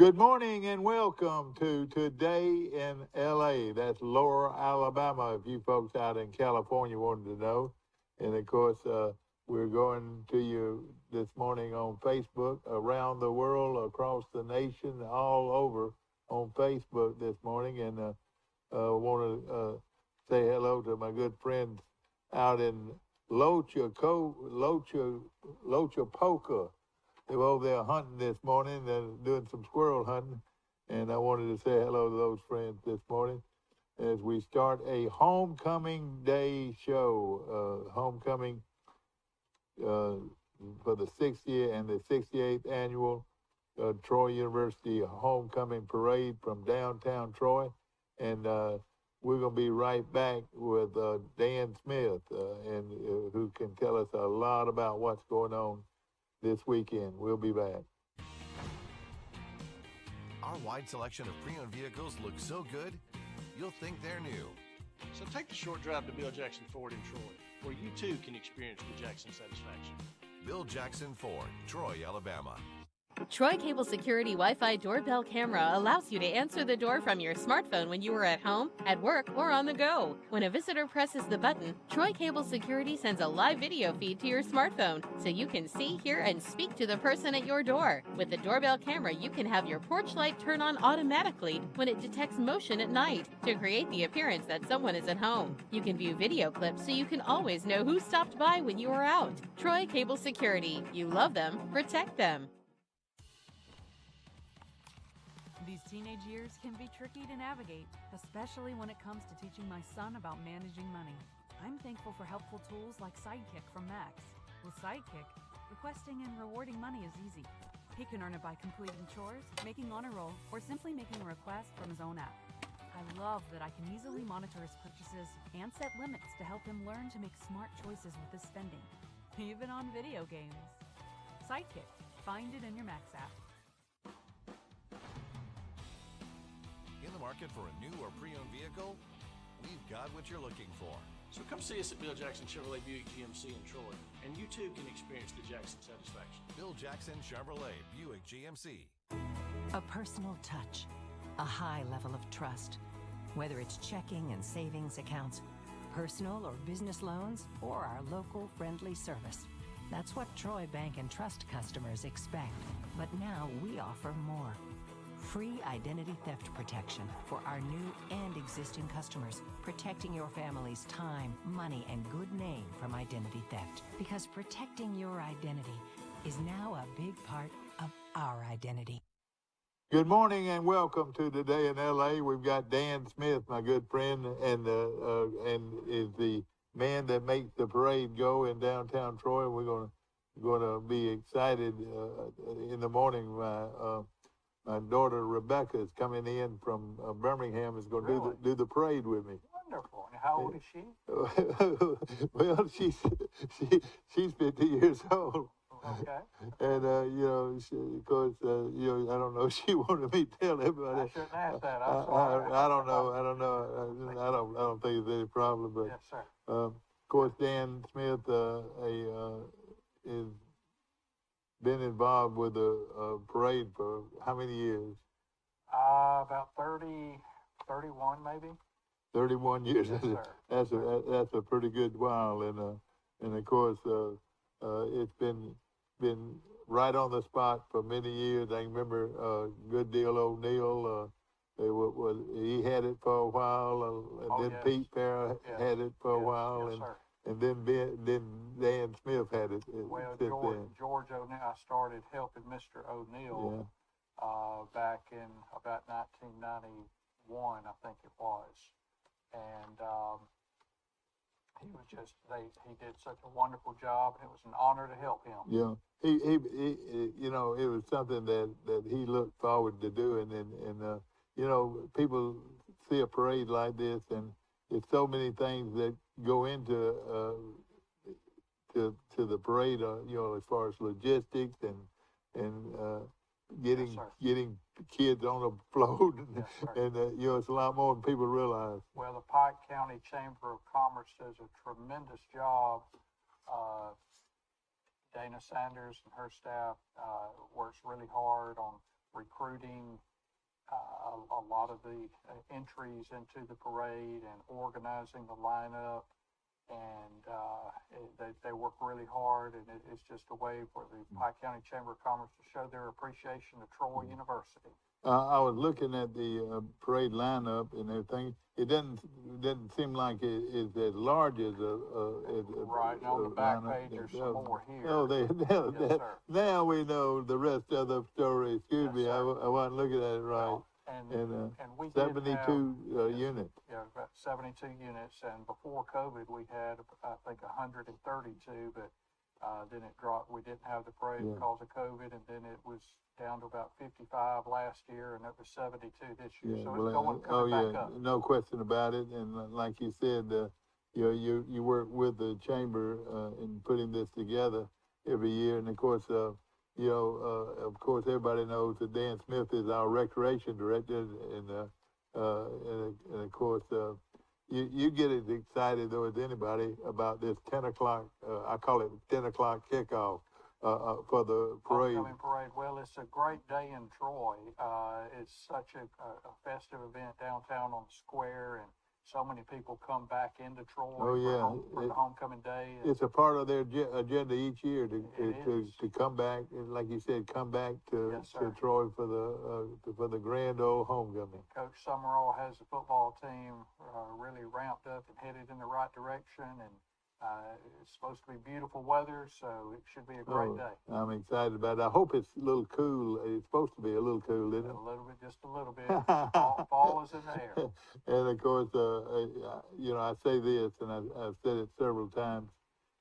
Good morning and welcome to Today in LA. That's Lower Alabama, if you folks out in California wanted to know. And of course, we're going to you this morning on Facebook, around the world, across the nation, all over on Facebook this morning. And want to say hello to my good friends out in Lochapoka. They were over there hunting this morning. They're doing some squirrel hunting. And I wanted to say hello to those friends this morning as we start a homecoming day show. Homecoming for the 60th and the 68th annual Troy University Homecoming Parade from downtown Troy. And we're going to be right back with Dan Smith, who can tell us a lot about what's going on this weekend. We'll be back. Our wide selection of pre-owned vehicles looks so good, you'll think they're new. So take the short drive to Bill Jackson Ford in Troy, where you too can experience the Jackson satisfaction. Bill Jackson Ford, Troy, Alabama. Troy Cable Security Wi-Fi doorbell camera allows you to answer the door from your smartphone when you are at home, at work, or on the go. When a visitor presses the button, Troy Cable Security sends a live video feed to your smartphone so you can see, hear, and speak to the person at your door. With the doorbell camera, you can have your porch light turn on automatically when it detects motion at night to create the appearance that someone is at home. You can view video clips so you can always know who stopped by when you are out. Troy Cable Security. You love them, protect them. These teenage years can be tricky to navigate, especially when it comes to teaching my son about managing money. I'm thankful for helpful tools like Sidekick from Max. With Sidekick, requesting and rewarding money is easy. He can earn it by completing chores, making honor roll, or simply making a request from his own app. I love that I can easily monitor his purchases and set limits to help him learn to make smart choices with his spending, even on video games. Sidekick, find it in your Max app. In the market for a new or pre-owned vehicle? We've got what you're looking for. So come see us at Bill Jackson Chevrolet Buick GMC in Troy, and you too can experience the Jackson satisfaction. Bill Jackson Chevrolet Buick GMC. A personal touch, a high level of trust. Whether it's checking and savings accounts, personal or business loans, or our local friendly service. That's what Troy Bank and Trust customers expect. But now we offer more. Free identity theft protection for our new and existing customers, protecting your family's time, money, and good name from identity theft. Because protecting your identity is now a big part of our identity. Good morning and welcome to Today in LA. We've got Dan Smith, my good friend, and is the man that makes the parade go in downtown Troy. We're going to be excited in the morning. My daughter Rebecca is coming in from Birmingham. Is going to do the parade with me. Wonderful. And how old is she? Well, she's 50 years old. Okay. And of course, I don't know. She wanted me to tell everybody. I shouldn't ask that. I'm sorry. I don't know. I don't think there's any problem. But yes, sir. Of course, Dan Smith is been involved with the parade for how many years? About 30, 31 maybe. 31 years. Yes, That's a pretty good while, and of course it's been right on the spot for many years. I remember Good Deal O'Neill. He had it for a while, and then yes. Pete Farrah had it for a while, yes, sir. and then Dan Smith had it. Well, since then. George O'Neill, I started helping Mr. O'Neill back in about 1991, I think it was. And he was he did such a wonderful job, and it was an honor to help him. Yeah, he it was something that he looked forward to doing, and people see a parade like this, and there's so many things that go into to the parade, as far as logistics and getting kids on a float, and it's a lot more than people realize. Well, the Pike County Chamber of Commerce does a tremendous job. Dana Sanders and her staff works really hard on recruiting a lot of the entries into the parade and organizing the lineup. And they work really hard, and it's just a way for the Pike County Chamber of Commerce to show their appreciation of Troy University. I was looking at the parade lineup and everything. It doesn't seem like it is as large as right. And on the back page, there's some more here. Oh, yes, sir. Now we know the rest of the story. Excuse me, I wasn't looking at it right. Well, and we 72 have, units. Yeah, about 72 units. And before COVID, we had, I think, 132, but then it dropped. We didn't have the parade because of COVID, and then it was down to about 55 last year, and it was 72 this year. So it's coming back up. No question about it. And like you said, you work with the chamber in putting this together every year, and of course, of course, everybody knows that Dan Smith is our recreation director, and of course, you get as excited though as anybody about this 10 o'clock. I call it 10 o'clock kickoff for the parade. Homecoming parade. Well, it's a great day in Troy. It's such a festive event downtown on the square, and so many people come back into Troy for the homecoming day. It's a part of their agenda each year to come back, and like you said, come back to Troy for the grand old homecoming. Coach Summerall has the football team really ramped up and headed in the right direction, and it's supposed to be beautiful weather, so it should be a great day. I'm excited about it. I hope it's a little cool. It's supposed to be a little cool, isn't it? A little bit, just a little bit. Fall is in the air. And of course, I say this, and I've said it several times.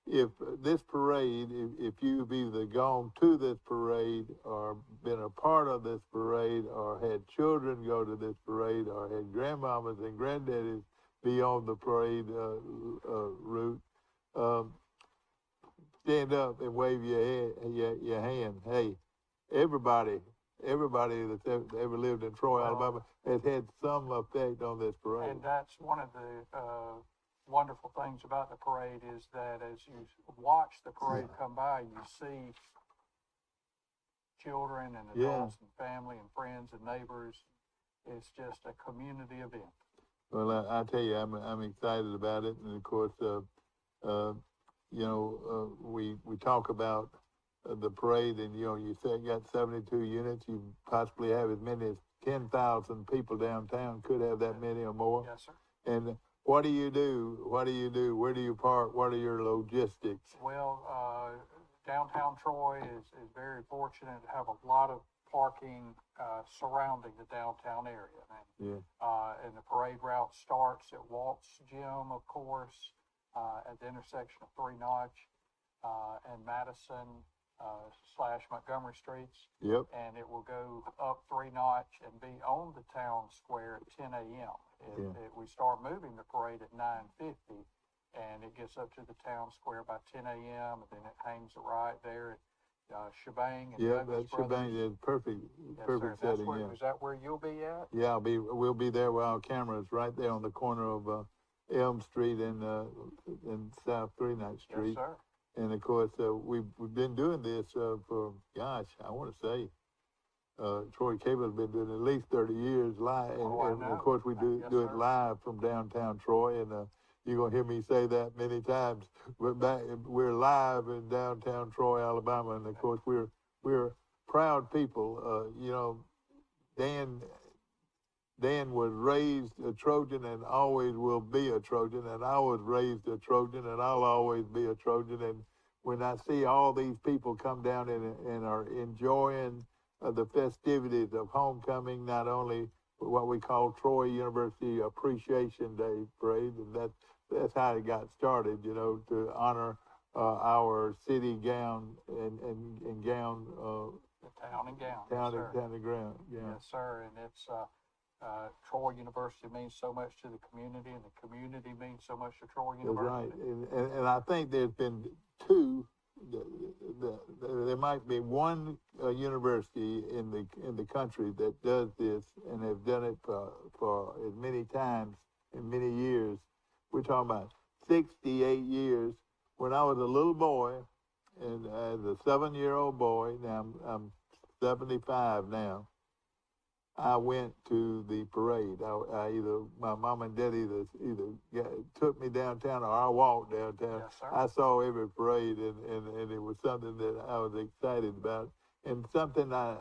If this parade, if you've either gone to this parade or been a part of this parade or had children go to this parade or had grandmamas and granddaddies be on the parade route, stand up and wave your hand. Hey, everybody that's ever lived in Troy, Alabama, has had some effect on this parade. And that's one of the wonderful things about the parade is that as you watch the parade come by, you see children and adults and family and friends and neighbors. It's just a community event. Well, I tell you, I'm excited about it, and of course, we talk about the parade, and you said you got 72 units. You possibly have as many as 10,000 people downtown. Could have that many or more. Yes, sir. And what do you do? Where do you park? What are your logistics? Well, downtown Troy is very fortunate to have a lot of parking surrounding the downtown area. And the parade route starts at Walt's Gym, of course, at the intersection of 3 Notch and Madison / Montgomery Streets. Yep. And it will go up 3 Notch and be on the town square at 10 a.m. We start moving the parade at 9:50, and it gets up to the town square by 10 a.m. and then it hangs right there at Shebang. And that Shebang is perfect. Perfect setting. Is that where you'll be at? Yeah, we'll be there with our cameras right there on the corner of Elm Street and South 3 Ninth Street. Yes, sir. And of course, we've been doing this for, gosh, I want to say, Troy Cable has been doing it at least 30 years live. And of course, we do it live from downtown Troy. And you're going to hear me say that many times. We're live in downtown Troy, Alabama. And of course, we're proud people. Dan was raised a Trojan and always will be a Trojan, and I was raised a Trojan and I'll always be a Trojan. And when I see all these people come down and are enjoying the festivities of homecoming, not only what we call Troy University Appreciation Day parade, and that's how it got started, to honor our city gown and gown. The town and gown. Town and gown. Yeah. Yes, sir. And it's Troy University means so much to the community, and the community means so much to Troy University. That's right. And I think there's been two. There might be one university in the country that does this and have done it for as many times in many years. We're talking about 68 years. When I was a little boy, and as a 7-year-old boy, now I'm 75 now, I went to the parade. My mom and dad either took me downtown or I walked downtown. Yes, sir. I saw every parade, and it was something that I was excited about, and something I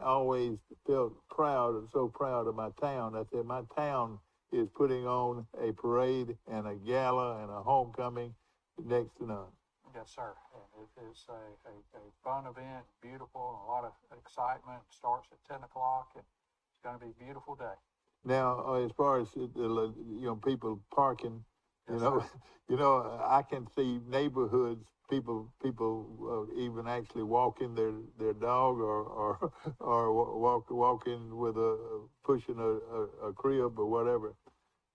always felt so proud of my town. I said, my town is putting on a parade and a gala and a homecoming next to none. Yes, sir. And it is a fun event, beautiful, and a lot of excitement. Starts at 10 o'clock, and it's going to be a beautiful day. Now, as far as people parking, Yes, sir. I can see neighborhoods, people even actually walking their dog or walking with pushing a crib or whatever,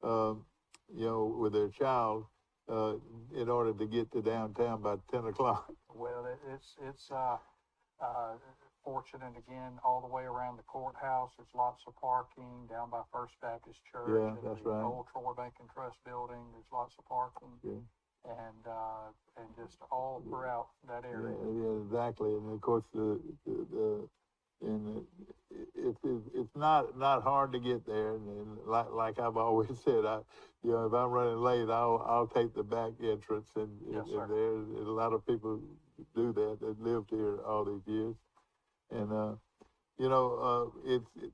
with their child, in order to get to downtown by 10 o'clock. Well, it's fortunate again all the way around the courthouse. There's lots of parking down by First Baptist Church. Yeah, and that's the right. Old Troy Bank and Trust building. There's lots of parking. Yeah. And just all throughout that area. Yeah, exactly. And of course, it's not hard to get there. And like I've always said, if I'm running late, I'll take the back entrance. And, Yes, sir. and there's a lot of people do that lived here all these years. And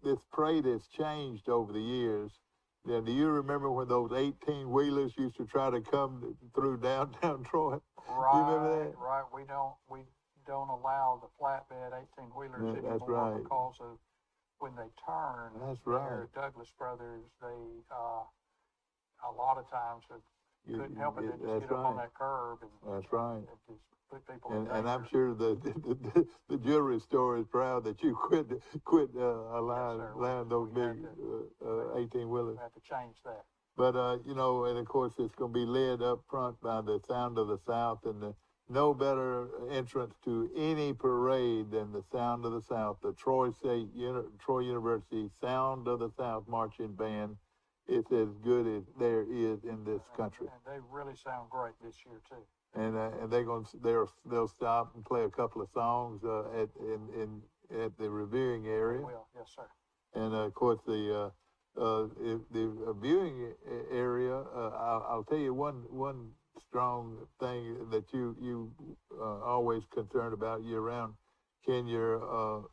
this parade has changed over the years. Now, do you remember when those 18-wheelers used to try to come through downtown Troy? Right, You remember that? right. We don't allow the flatbed 18-wheelers Yeah, that's anymore right. because of when they turn. That's there right. at Douglas Brothers, they a lot of times couldn't help it. They just That's get up on right. that curb and That's right. and just put people in And I'm danger. sure the jewelry store is proud that you quit allowing those We had big to- 18-wheelers. We have to change that. But and of course it's going to be led up front by the Sound of the South, and no better entrance to any parade than the Sound of the South, the Troy University Sound of the South marching band. It's as good as there is in this country. And they really sound great this year too. And they'll stop and play a couple of songs at the reviewing area. They will, yes, sir. And of course the viewing area. I'll tell you one strong thing that you always concerned about year round. Can your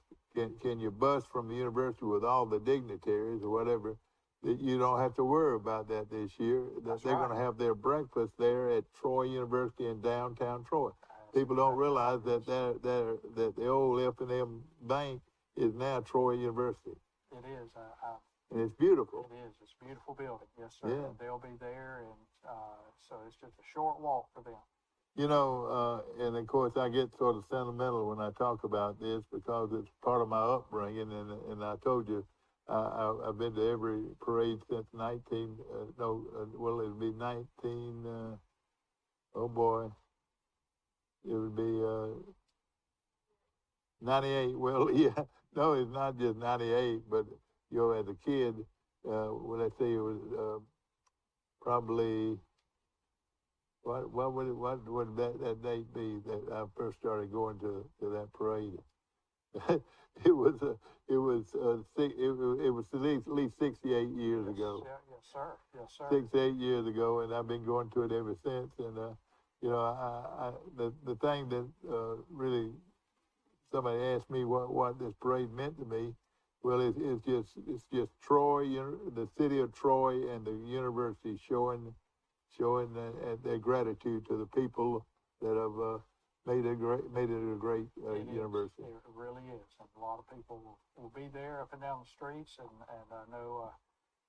bus from the university with all the dignitaries or whatever? That you don't have to worry about that this year. That they're going to have their breakfast there at Troy University in downtown Troy. People don't realize that that the old F&M Bank is now Troy University. It is. And it's beautiful. It is. It's a beautiful building. Yes, sir. Yeah. They'll be there, and so it's just a short walk for them. And of course I get sort of sentimental when I talk about this because it's part of my upbringing, and I told you I've been to every parade since it'd be 19, oh boy, it would be 98. Well, yeah, no, it's not just 98, but as a kid, let's say it was probably, what would that date be that I first started going to that parade? It was at least 68 years ago. Yes, sir. Yes, sir. 68 years ago, and I've been going to it ever since. And the thing that really, somebody asked me what this parade meant to me. Well, it's just Troy, the city of Troy, and the university showing their gratitude to the people that have made it a great university. It really is. And a lot of people will be there up and down the streets, and I know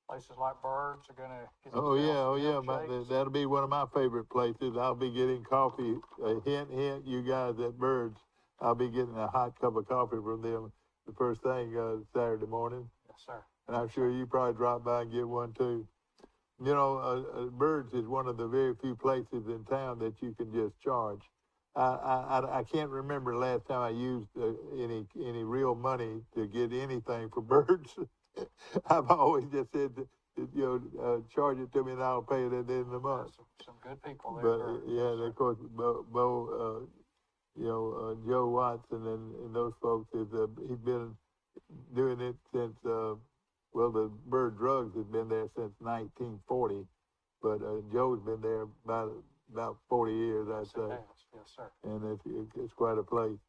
places like Birds are going to get milkshakes. That'll be one of my favorite places. I'll be getting coffee. Hint, you guys at Birds. I'll be getting a hot cup of coffee from them the first thing Saturday morning. Yes, sir. And I'm sure you probably drop by and get one too. Birds is one of the very few places in town that you can just charge. I can't remember the last time I used any real money to get anything for Birds. I've always just said, charge it to me and I'll pay it at the end of the month. Some good people there. But and of course, Bo, Joe Watson and those folks he's been doing it since, well, the Bird Drugs has been there since 1940, but Joe's been there about 40 years, I'd say. Yes, sir. And it's quite a place.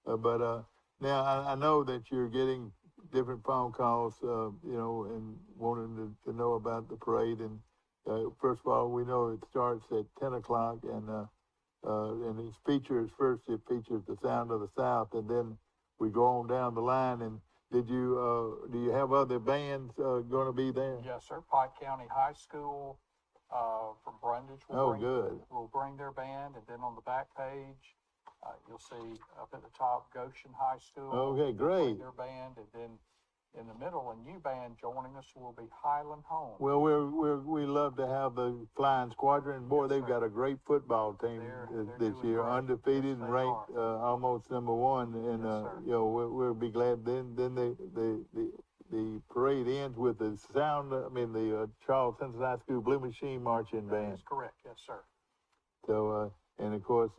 But now I know that you're getting different phone calls, and wanting to know about the parade. And first of all, we know it starts at 10 o'clock, and it features the Sound of the South, and then we go on down the line. And do you have other bands going to be there? Yes, sir. Pike County High School from Brundage will bring their band, and then on the back page, you'll see up at the top Goshen High School. Okay, great. Their band, and then in the middle, a new band joining us will be Highland Home. Well, we love to have the Flying Squadron. Boy, they've got a great football team this year, great. Undefeated and ranked almost number one. And we'll be glad. Then the parade ends with the Charles Cincinnati School Blue Machine Marching Band. That's correct. Yes, sir. So, and of course,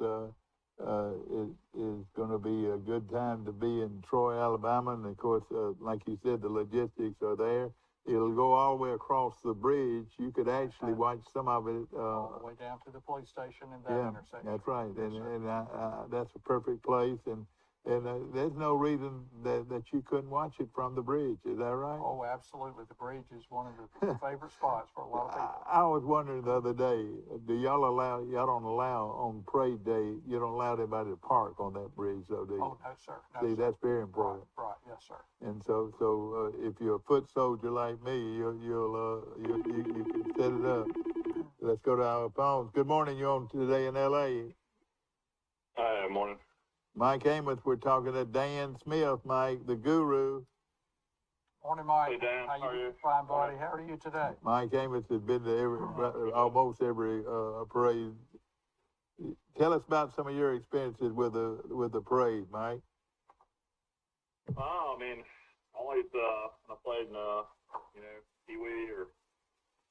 it is going to be a good time to be in Troy, Alabama. And of course, like you said, the logistics are there. It'll go all the way across the bridge. You could actually watch some of it. All the way down to the police station and that intersection. That's right. Yes, and that's a perfect place. And there's no reason that you couldn't watch it from the bridge. Is that right? Oh, absolutely. The bridge is one of the favorite spots for a lot of people. I was wondering the other day, y'all don't allow on parade day, you don't allow anybody to park on that bridge, though, do you? Oh, no, sir. No, See, sir. that's very important. Right. Yes, sir. And so if you're a foot soldier like me, you can set it up. Let's go to our phones. Good morning. You're on today in L.A. Hi, morning. Mike Amos, we're talking to Dan Smith, Mike, the guru. Morning, Mike. Hey, Dan. How are you? Fine, buddy. How are you today? Mike Amos has been to almost every parade. Tell us about some of your experiences with the parade, Mike. Oh, I mean, always when I played in, Pee Wee or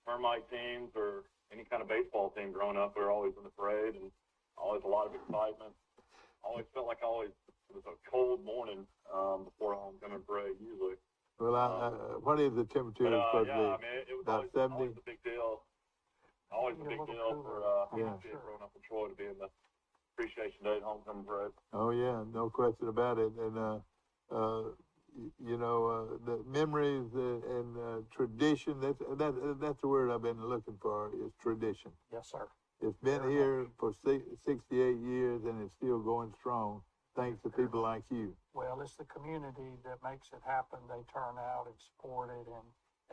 Termite teams or any kind of baseball team growing up, we were always in the parade and always a lot of excitement. Always felt like it was a cold morning before a homecoming parade usually. Well, what is the temperature supposed to be? I mean, it was about 70? always a big deal. Always a big deal for kids growing up in Troy to be in the Appreciation Day and homecoming parade. Oh yeah, no question about it. And the memories and tradition. That's the word I've been looking for. Is tradition. Yes, sir. It's been here for 68 years, and it's still going strong, thanks to people like you. Well, it's the community that makes it happen. They turn out and support it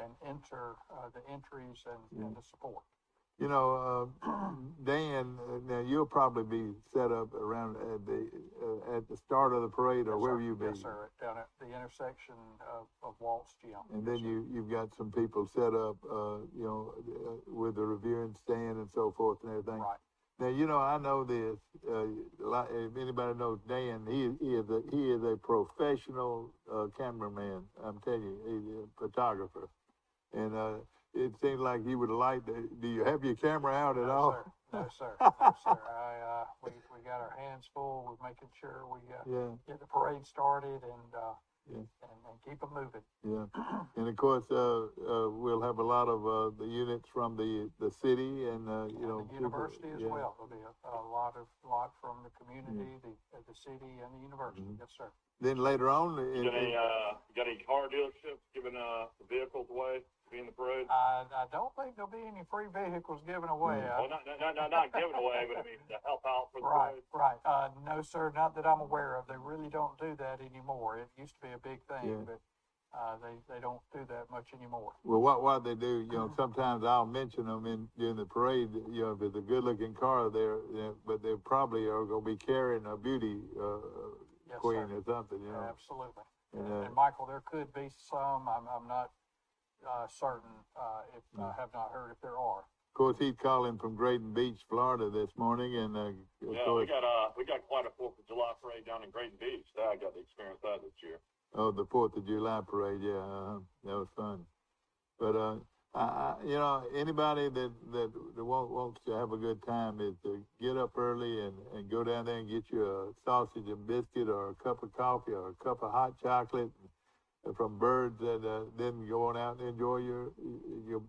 and enter the entries and the support. Dan, now you'll probably be set up around at the start of the parade, or wherever you be. Yes, sir. Down at the intersection of Walt's Gym. And then you've got some people set up, with the reviewing stand and so forth and everything. Right. Now, I know this. If anybody knows Dan, he is a professional cameraman. I'm telling you, he's a photographer, and it seems like you would like to. Do you have your camera out at all? No, sir. No, sir. We got our hands full with making sure we get the parade started and keep them moving. Yeah, and of course we'll have a lot of the units from the city and the university as well. There'll be a lot from the community, the city, and the university. Yes, sir. Then later on, you got any car dealerships giving the vehicles away to be in the parade? I don't think there'll be any free vehicles given away. Well, not given away, but I mean to help out for the parade. Right. No, sir, not that I'm aware of. They really don't do that anymore. It used to be a big thing, but they don't do that much anymore. Well, what they do, sometimes I'll mention them during the parade. If it's a good-looking car there, but they probably are going to be carrying a beauty queen or something. Absolutely. And Michael, there could be some. I'm not certain if I have not heard if there are. Of course, he's calling from Grayton Beach, Florida, this morning, and we got quite a 4th of July parade down in Grayton Beach. I got to experience that this year. Oh, the 4th of July parade, that was fun. But anybody that wants to have a good time is to get up early and go down there and get you a sausage and biscuit or a cup of coffee or a cup of hot chocolate. from birds, and then go on out and enjoy you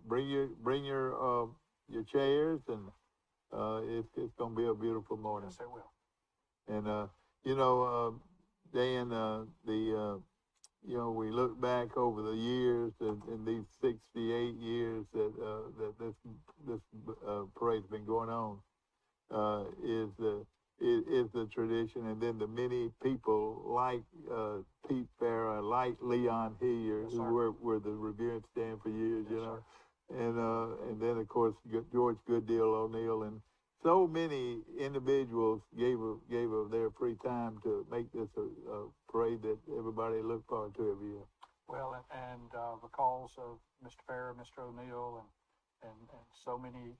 bring your chairs, and it's going to be a beautiful morning. Yes, it will. And Dan, we look back over the years, in these 68 years that this parade's been going on, is the tradition, and then the many people like Pete Farah, like Leon Hillier, who were the Revere and Stand for years, and then of course George Gooddeal O'Neill, and so many individuals gave of their free time to make this a parade that everybody looked forward to every year. Well, and because of Mr. Farah, Mr. O'Neill, and so many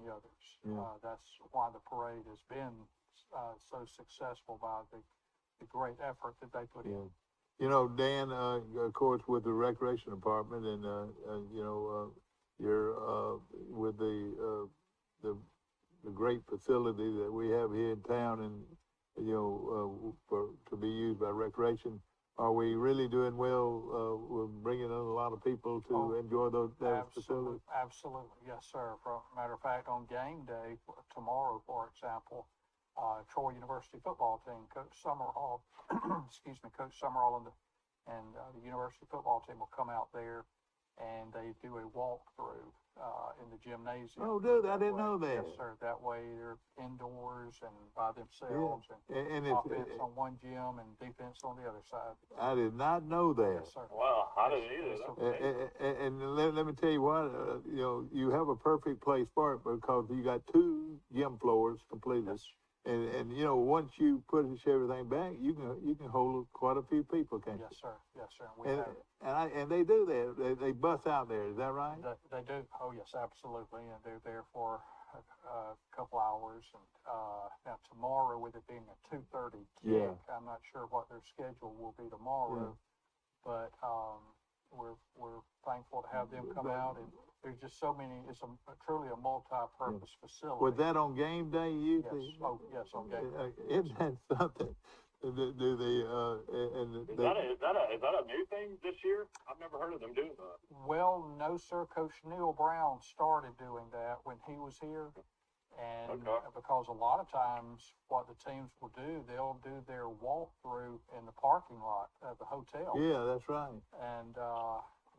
others, that's why the parade has been so successful, by the great effort that they put in. Dan, of course, with the recreation department, and you're with the great facility that we have here in town, and to be used by recreation. Are we really doing well with bringing in a lot of people to enjoy those facilities? Absolutely, yes, sir. Matter of fact, on game day tomorrow, for example, Troy University football team, Coach Summerall, Coach Summerall and the University football team will come out there, and they do a walkthrough in the gymnasium. Oh, dude, I didn't know that. Yes, sir. That way they're indoors and by themselves, and offense on one gym and defense on the other side. I did not know that. Yes, sir. Wow, I didn't either. And let me tell you what, you have a perfect place for it, because you got 2 gym floors completed. Yes. And once you push everything back, you can hold quite a few people, can't you? Yes, sir. Yes, sir. And they do that. They bus out there. Is that right? They do. Oh, yes, absolutely. And they're there for a couple hours. And now tomorrow, with it being a 2:30 kick, I'm not sure what their schedule will be tomorrow, but we're thankful to have them come out. And there's just so many. It's truly a multi-purpose facility. Was that on game day usually? Yes. Oh, yes, on game day. Isn't that something? Do they? Is that a new thing this year? I've never heard of them doing that. Well, no, sir. Coach Neil Brown started doing that when he was here, and because a lot of times what the teams will do, they'll do their walkthrough in the parking lot of the hotel. Yeah, that's right. And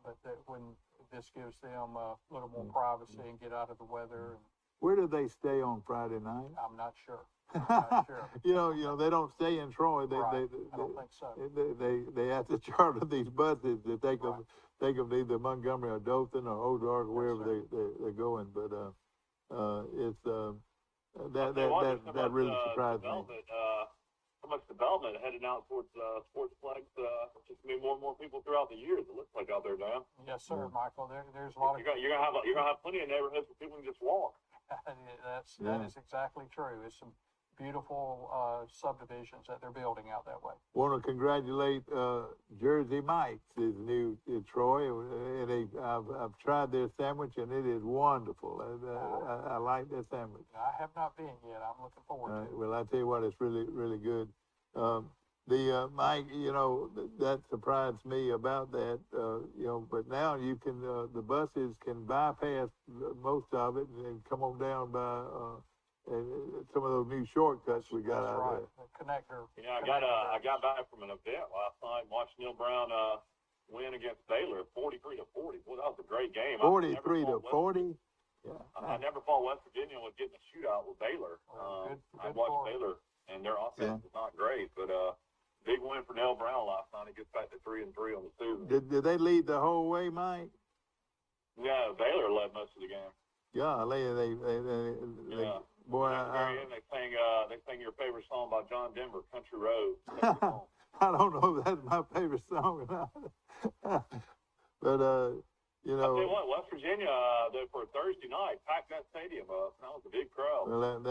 but when this gives them a little more privacy and get out of the weather. And where do they stay on Friday night? I'm not sure. They don't stay in Troy. I don't think so. They have to charter these buses to take them to either Montgomery or Dothan or Ozark, or wherever they're going. But it's that really surprised me. So much development heading out towards Sportsplex. Just be more and more people throughout the years. It looks like out there now. Yes, sir, Michael. There's a lot of. You're gonna have plenty of neighborhoods where people can just walk. That is exactly true. It's some beautiful subdivisions that they're building out that way. Want to congratulate Jersey Mike's, is new in Troy, and I've tried their sandwich, and it is wonderful. I like their sandwich. I have not been yet. I'm looking forward to it. Well, I tell you what, it's really, really good. Mike, that surprised me about that, but now you can, the buses can bypass most of it and come on down by some of those new shortcuts we got out there. The connector. I got back from an event last night, watched Neil Brown win against Baylor, 43-40. Well, that was a great game. 43-40. Yeah. I never thought West Virginia was getting a shootout with Baylor. Good I watched Baylor, and their offense is not great, but big win for Neil Brown last night. He gets back to 3-3 on the season. Did they lead the whole way, Mike? Yeah, Baylor led most of the game. Yeah, they boy. They sang your favorite song by John Denver, Country Road. I don't know if that's my favorite song or not. But I tell you what, West Virginia, for Thursday night, packed that stadium up. That was a big crowd. Well,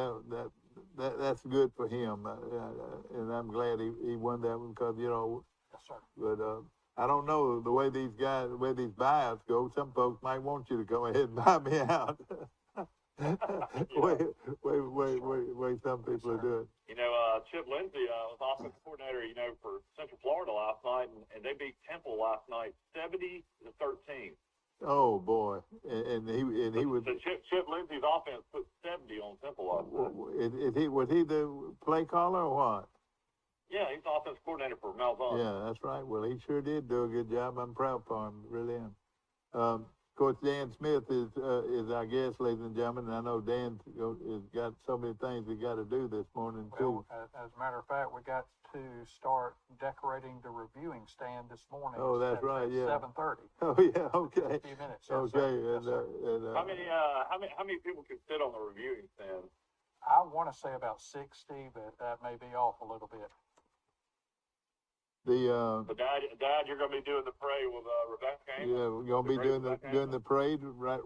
that's good for him, and I'm glad he won that one, because Yes, sir. But I don't know the way these buyouts go. Some folks might want you to go ahead and buy me out. way some people are doing. You know, Chip Lindsey was offensive coordinator, you know, for Central Florida last night, and they beat Temple last night 70-13. Oh boy, and he was. So Chip Lindsey's offense put 70 on Temple last night. Was he the play caller or what? Yeah, he's the offensive coordinator for Malzahn. Yeah, that's right. Well, he sure did do a good job. I'm proud for him, really am. Of course, Dan Smith is our guest, ladies and gentlemen. And I know Dan has got so many things he got to do this morning too. Well, as a matter of fact, we got to start decorating the reviewing stand this morning. Oh, that's right. Yeah. 7:30. Oh yeah. Okay. A few minutes. Yes, Okay. sir. And, Yes, sir. How many people can sit on the reviewing stand? I want to say about 60, but that may be off a little bit. But Dad, you're going to be doing the parade with Rebecca Amos? Yeah, we're gonna be doing the parade right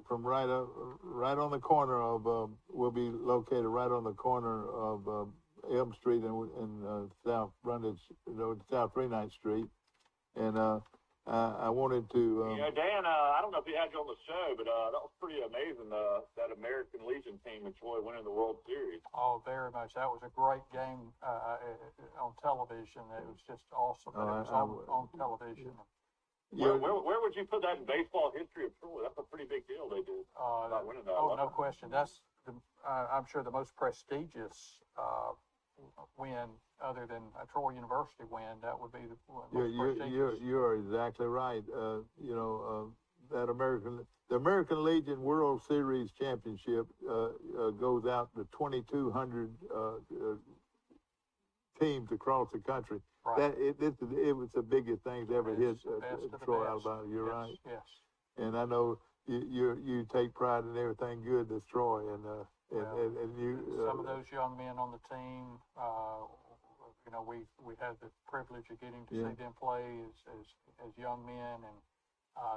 on the corner of. We'll be located right on the corner of Elm Street and South Brundage, South 39th Street, and I wanted to. You know, Dan, I don't know if he had you on the show, but that was pretty amazing. That American Legion team in Troy winning the World Series. Oh, very much. That was a great game on television. It was just awesome. It was on television. Where would you put that in baseball history of Troy? That's a pretty big deal they did about winning that. Oh, no question. That's I'm sure the most prestigious win, other than a Troy University win. That would be the most prestigious. You're exactly right. That the American Legion World Series Championship goes out to 2,200 teams across the country. Right. It was the biggest thing to ever hit Troy, Alabama. Alabama. You're right. Yes. And I know you take pride in everything good that's Troy, and you. Some of those young men on the team, we had the privilege of getting to see them play as young men, and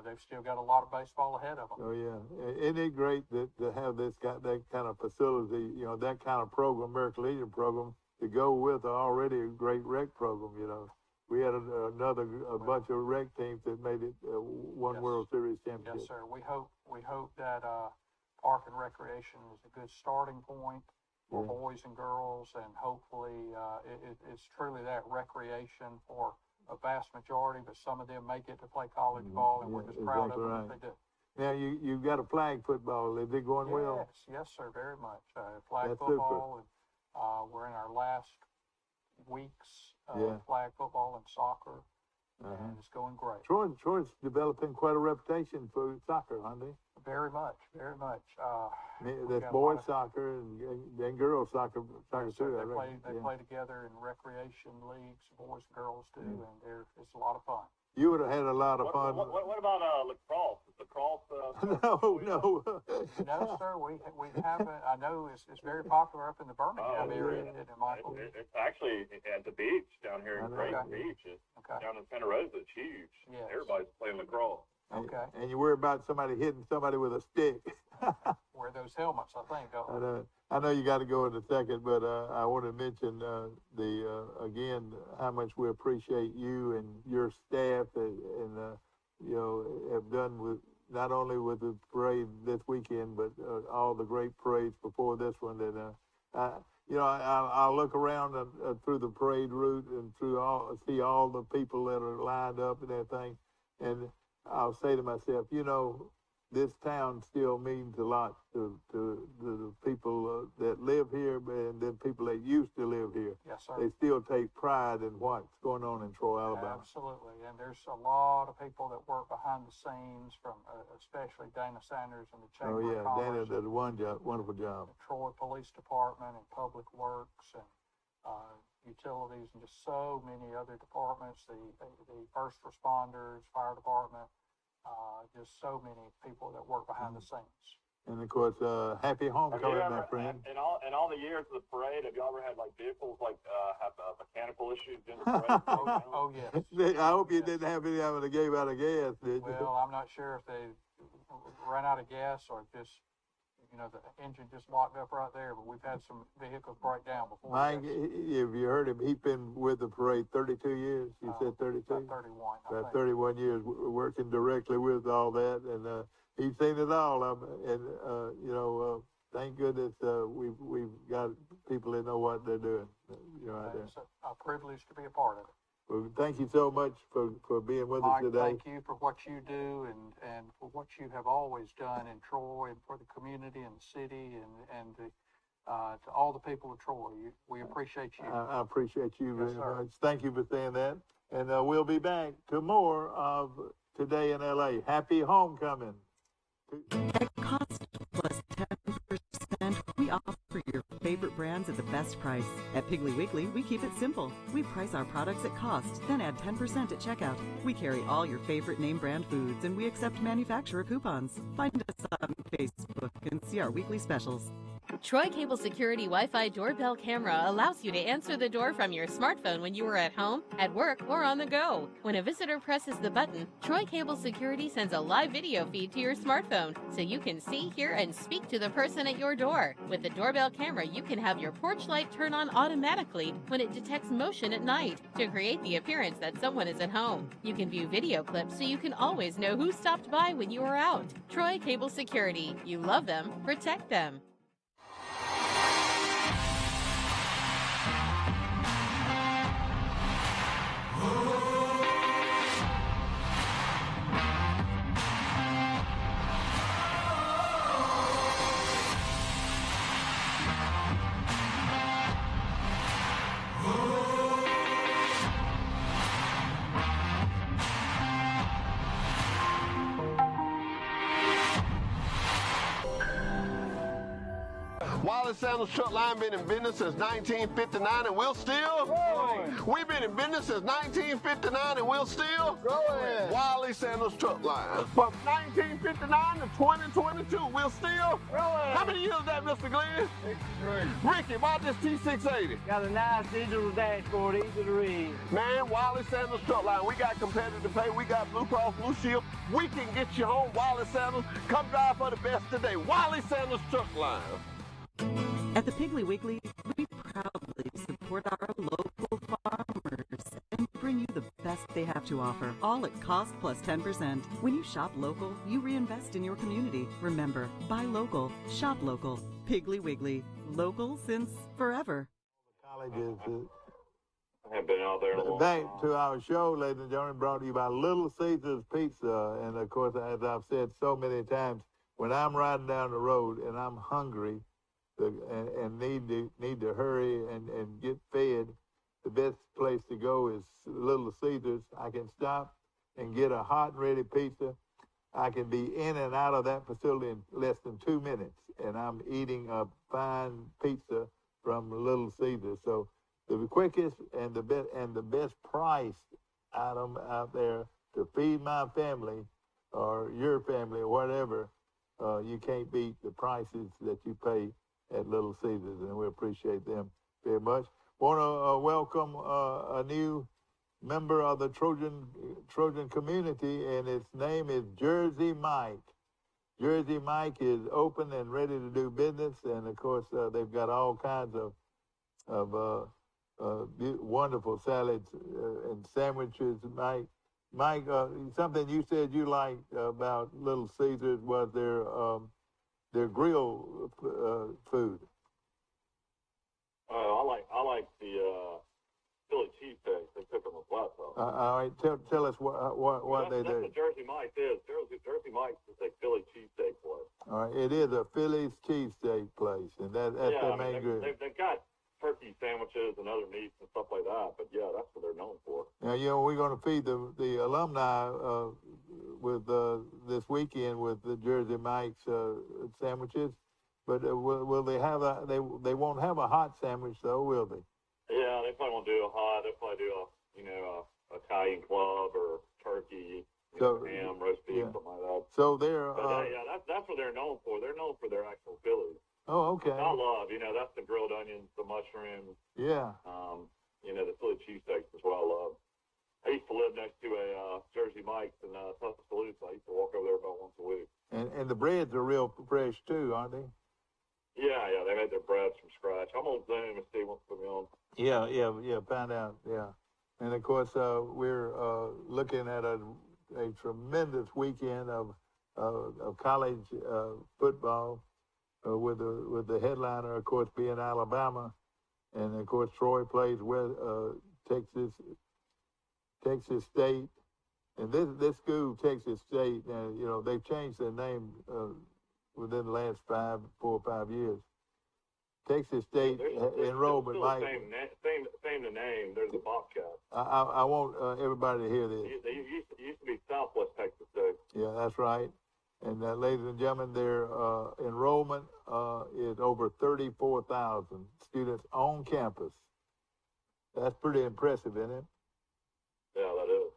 they've still got a lot of baseball ahead of them. Oh yeah, isn't it great that to have that kind of facility, that kind of program, American Legion program, to go with already a great rec program. We had a bunch of rec teams that made it one World Series championship. Yes, sir. We hope that Park and Recreation is a good starting point for boys and girls, and hopefully it's truly that recreation for a vast majority, but some of them make it to play college ball, and we're just proud of them if they do. Now, you've got a flag football. Is it going well? Yes, sir, very much. Flag That's football, and we're in our last weeks of flag football and soccer, and it's going great. Troy's developing quite a reputation for soccer, aren't they? Very much, very much. There's boys soccer and girls soccer too. They play together in recreation leagues, boys and girls do, and it's a lot of fun. You would have had a lot of fun. What about lacrosse? Is lacrosse? No. No, sir. We haven't. I know it's very popular up in the Birmingham area, isn't it, Michael? It's actually at the beach down here in Creighton Beach. Down in Santa Rosa, it's huge. Yes. Everybody's playing lacrosse. Okay. And you worry about somebody hitting somebody with a stick. Wear those helmets, I think. I know you got to go in a second, but I want to mention again how much we appreciate you and your staff, and have done with not only with the parade this weekend, but all the great parades before this one. And I'll look around through the parade route and see all the people that are lined up and everything, and I'll say to myself, this town still means a lot to the people that live here, and then people that used to live here. Yes, sir. They still take pride in what's going on in Troy, Alabama. Absolutely, and there's a lot of people that work behind the scenes, from especially Dana Sanders and the Chamber of Commerce. Dana did a wonderful job. The Troy Police Department and Public Works and utilities, and just so many other departments. The first responders, fire department. Just so many people that work behind the scenes. And of course, happy homecoming, my friend. In all the years of the parade, have you ever had vehicles have mechanical issues in the parade? Oh yes. I hope you didn't have any of them that gave out of gas, did you? Well, I'm not sure if they ran out of gas or just the engine just locked up right there. But we've had some vehicles break down before. Mike, if you heard him, he's been with the parade 32 years. You said 32? About 31. About 31 years working directly with all that, and he's seen it all. thank goodness we've got people that know what they're doing. Out there. It's a privilege to be a part of it. Well, thank you so much for being with Mike, us today. thank you for what you do and for what you have always done in Troy and for the community and the city and to all the people of Troy. We appreciate you. I appreciate you Yes, very sir. much. Thank you for saying that. And we'll be back to more of Today in LA. Happy homecoming. At cost plus 10%, we offer your favorite brands at the best price. At Piggly Wiggly, we keep it simple. We price our products at cost, then add 10% at checkout. We carry all your favorite name brand foods, and we accept manufacturer coupons. Find us on Facebook and see our weekly specials. Troy Cable Security Wi-Fi doorbell camera allows you to answer the door from your smartphone when you are at home, at work, or on the go. When a visitor presses the button, Troy Cable Security sends a live video feed to your smartphone so you can see, hear, and speak to the person at your door. With the doorbell camera, you can have your porch light turn on automatically when it detects motion at night to create the appearance that someone is at home. You can view video clips so you can always know who stopped by when you are out. Troy Cable Security. You love them, protect them. Wallace Sandals Truck Line been in business since 1959 and we'll still growing. We've been in business since 1959 and we'll still growing. Wallace Sandals Truck Line. From 1959 to 2022, we'll still growing. How many years is that, Mr. Glenn? 63. Ricky, why this T680? Got a nice digital dashboard, easy to read. Man, Wallace Sandals Truck Line. We got competitive pay. We got Blue Cross Blue Shield. We can get you home. Wallace Sandals. Come drive for the best today. Wallace Sandals Truck Line. At the Piggly Wiggly, we proudly support our local farmers and bring you the best they have to offer, all at cost plus 10%. When you shop local, you reinvest in your community. Remember, buy local, shop local. Piggly Wiggly, local since forever. Colleges. I have been out there in a long Back time. to our show, ladies and gentlemen, brought to you by Little Caesars Pizza. And of course, as I've said so many times, when I'm riding down the road and I'm hungry, and need to hurry and get fed, the best place to go is Little Caesars. I can stop and get a hot and ready pizza. I can be in and out of that facility in less than 2 minutes, and I'm eating a fine pizza from Little Caesars. So the quickest and the best priced item out there to feed my family or your family or whatever, you can't beat the prices that you pay at Little Caesars, and we appreciate them very much. Want to welcome a new member of the Trojan community, and its name is Jersey Mike. Jersey Mike is open and ready to do business, and of course they've got all kinds of wonderful salads and sandwiches. Mike, something you said you liked about Little Caesars was their grill food. I like the Philly cheesesteaks they cook on the flat top. All right, tell us what they do. That's what Jersey Mike's is. Jersey Mike's is a Philly cheesesteak place. All right, it is a Philly's cheesesteak place, and that's their main grill. They've got turkey sandwiches and other meats and stuff like that, but yeah, that's what they're known for. Now, we're going to feed the alumni with this weekend with the Jersey Mike's sandwiches, but will they have they won't have a hot sandwich though, will they? Yeah, they probably won't do a hot. They'll probably do a Italian club or turkey, ham, roast beef, something like that. So they're that's what they're known for. They're known for their actual Phillies. Oh, okay. I love, that's the grilled onions, the mushrooms. Yeah. The Philly cheesesteaks is what I love. I used to live next to a Jersey Mike's in Tuscaloosa. I used to walk over there about once a week. And the breads are real fresh too, aren't they? Yeah, they made their breads from scratch. I'm on Zoom if Steve wants to put me on. Yeah, find out, yeah. And of course, we're looking at a tremendous weekend of college football. with the headliner, of course, being Alabama, and of course Troy plays with Texas State, and this school, Texas State, you know, they've changed their name within the last 4 or 5 years. Texas State enrollment still same the name. There's a Bobcats. I want everybody to hear this. They used to be Southwest Texas State. Yeah, that's right. And ladies and gentlemen, their enrollment is over 34,000 students on campus. That's pretty impressive, isn't it? Yeah, that is.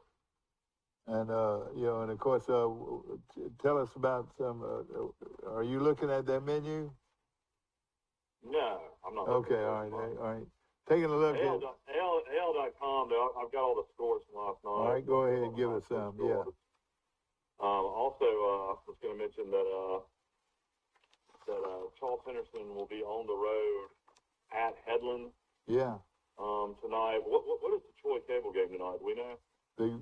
And you know, and of course, tell us about some. Are you looking at that menu? No, I'm not. Okay, all right. Taking a look at AL.com. I've got all the scores from last night. All right, go ahead and give us some. Yeah. Also, I was going to mention that Charles Henderson will be on the road at Headland. Yeah. Tonight. What is the Troy Cable game tonight? Do we know? The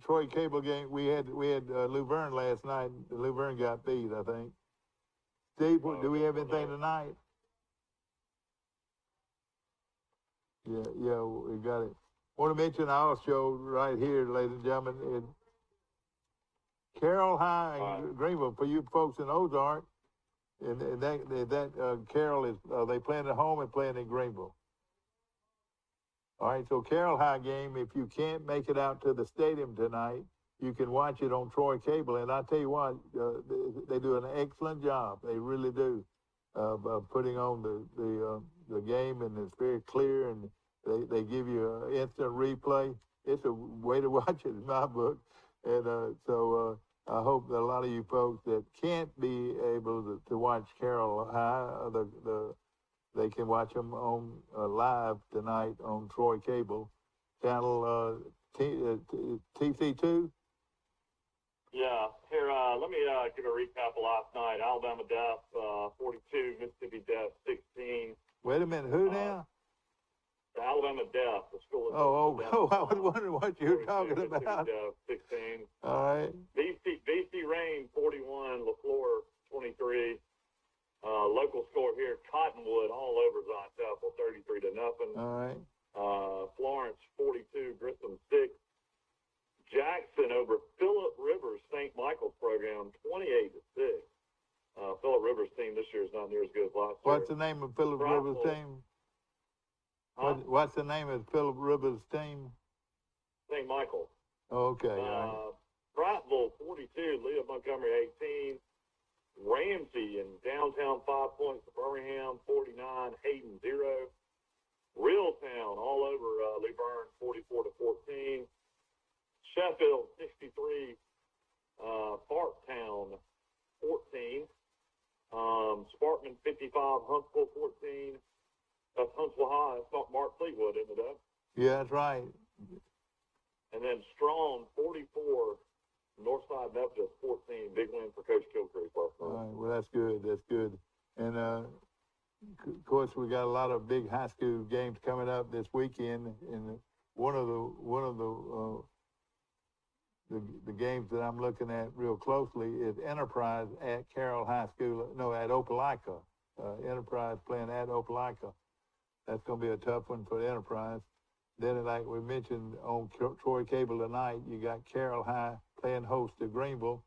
Troy Cable game. We had Luverne last night. Luverne got beat, I think. Steve, do we have anything tonight? Yeah, we got it. Want to mention our show right here, ladies and gentlemen. Carroll High and Greenville, for you folks in Ozark, and that Carroll is they playing at home and playing in Greenville. All right, so Carroll High game. If you can't make it out to the stadium tonight, you can watch it on Troy Cable. And I tell you what, they do an excellent job. They really do of putting on the game, and it's very clear, and they give you an instant replay. It's a way to watch it in my book. And so I hope that a lot of you folks that can't be able to watch Carroll High, they can watch them on live tonight on Troy Cable, channel TC2. Yeah. Here, let me give a recap of last night. Alabama Deaf 42, Mississippi Deaf 16. Wait a minute, who now? The Alabama Deaf, the school. Oh, I was wondering what you were talking about. Deaf 16. All right. BC Rain 41, LaFleur 23. Local score here, Cottonwood all over Zion Chapel, 33-0. All right. Florence 42, Grissom 6. Jackson over Phillip Rivers St. Michael's program, 28-6. Phillip Rivers' team this year is not near as good as last year. What's the name of Phillip Rivers' team? What's the name of Phillip Rivers' team? St. Michael. Oh, okay. Right. Prattville 42, Leah Montgomery 18. Ramsey in downtown 5 points to Birmingham 49, Hayden 0. Reeltown all over Luverne 44-14. Sheffield 63, Parktown 14. Sparkman 55, Huntsville 14. That's Huntsville High. That's not Mark Fleetwood, isn't it? Yeah, that's right. And then Strong 44, Northside Methodist 14. Big win for Coach Gilcrease last night. All right, well, that's good. That's good. And of course, we got a lot of big high school games coming up this weekend. And one of the games that I'm looking at real closely is Enterprise at Carroll High School. No, at Opelika. Enterprise playing at Opelika. That's going to be a tough one for Enterprise. Then, like we mentioned on Troy Cable tonight, you got Carroll High playing host to Greenville.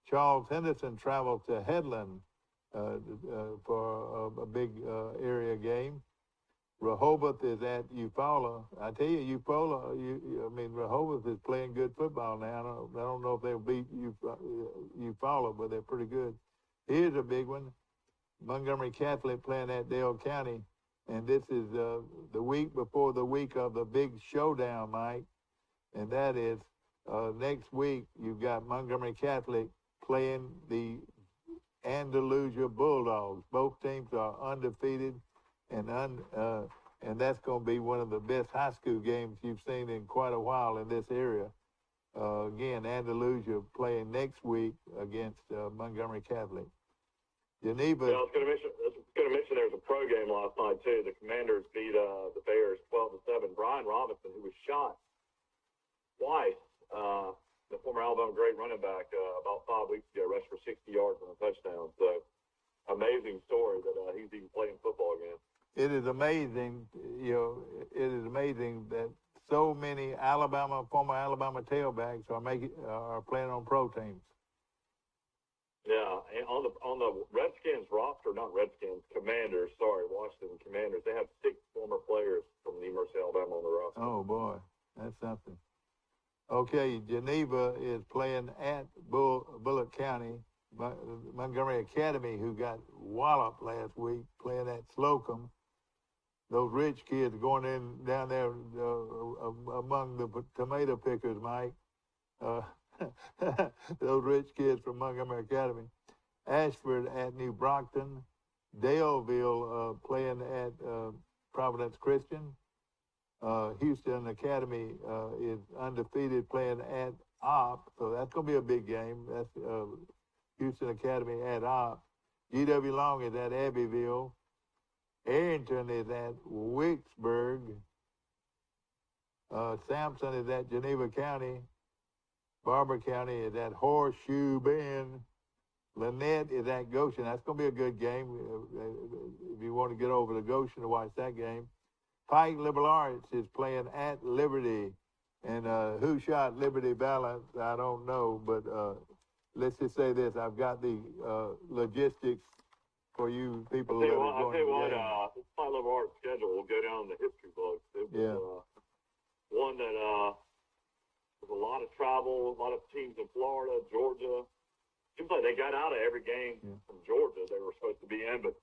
Charles Henderson travels to Headland for a big area game. Rehoboth is at Eufaula. I tell you, Eufaula, Rehoboth is playing good football now. I don't know if they'll beat Eufaula, but they're pretty good. Here's a big one. Montgomery Catholic playing at Dale County. And this is the week before the week of the big showdown, Mike. And that is next week, you've got Montgomery Catholic playing the Andalusia Bulldogs. Both teams are undefeated, and that's going to be one of the best high school games you've seen in quite a while in this area. Again, Andalusia playing next week against Montgomery Catholic. Geneva. Yeah, I was going to mention there was a pro game last night too. The Commanders beat the Bears 12-7. Brian Robinson, who was shot twice, the former Alabama great running back, about 5 weeks ago, rushed for 60 yards and a touchdown. So amazing story that he's even playing football again. It is amazing, it is amazing that so many former Alabama tailbacks are playing on pro teams. Yeah, and on the Redskins roster, not Redskins, Commanders, Washington Commanders, they have 6 former players from the University of Alabama on the roster. Oh, boy, that's something. Okay, Geneva is playing at Bullock County. Montgomery Academy, who got walloped last week, playing at Slocum. Those rich kids going down there among the tomato pickers, Mike. Those rich kids from Montgomery Academy. Ashford at New Brockton. Daleville playing at Providence Christian. Houston Academy is undefeated playing at Opp, so that's going to be a big game. That's Houston Academy at Opp. GW Long is at Abbeville. Arrington is at Wicksburg. Sampson is at Geneva County. Barber County is at Horseshoe Bend. Lynette is at Goshen. That's going to be a good game if you want to get over to Goshen to watch that game. Pike Liberal Arts is playing at Liberty. And who shot Liberty Balance, I don't know. But let's just say this. I've got the logistics for you people that are going to the game. This Pike Liberal Arts schedule will go down in the history books. It was one that was a lot of travel, a lot of teams in Florida, Georgia. Seems like they got out of every game from Georgia they were supposed to be in, but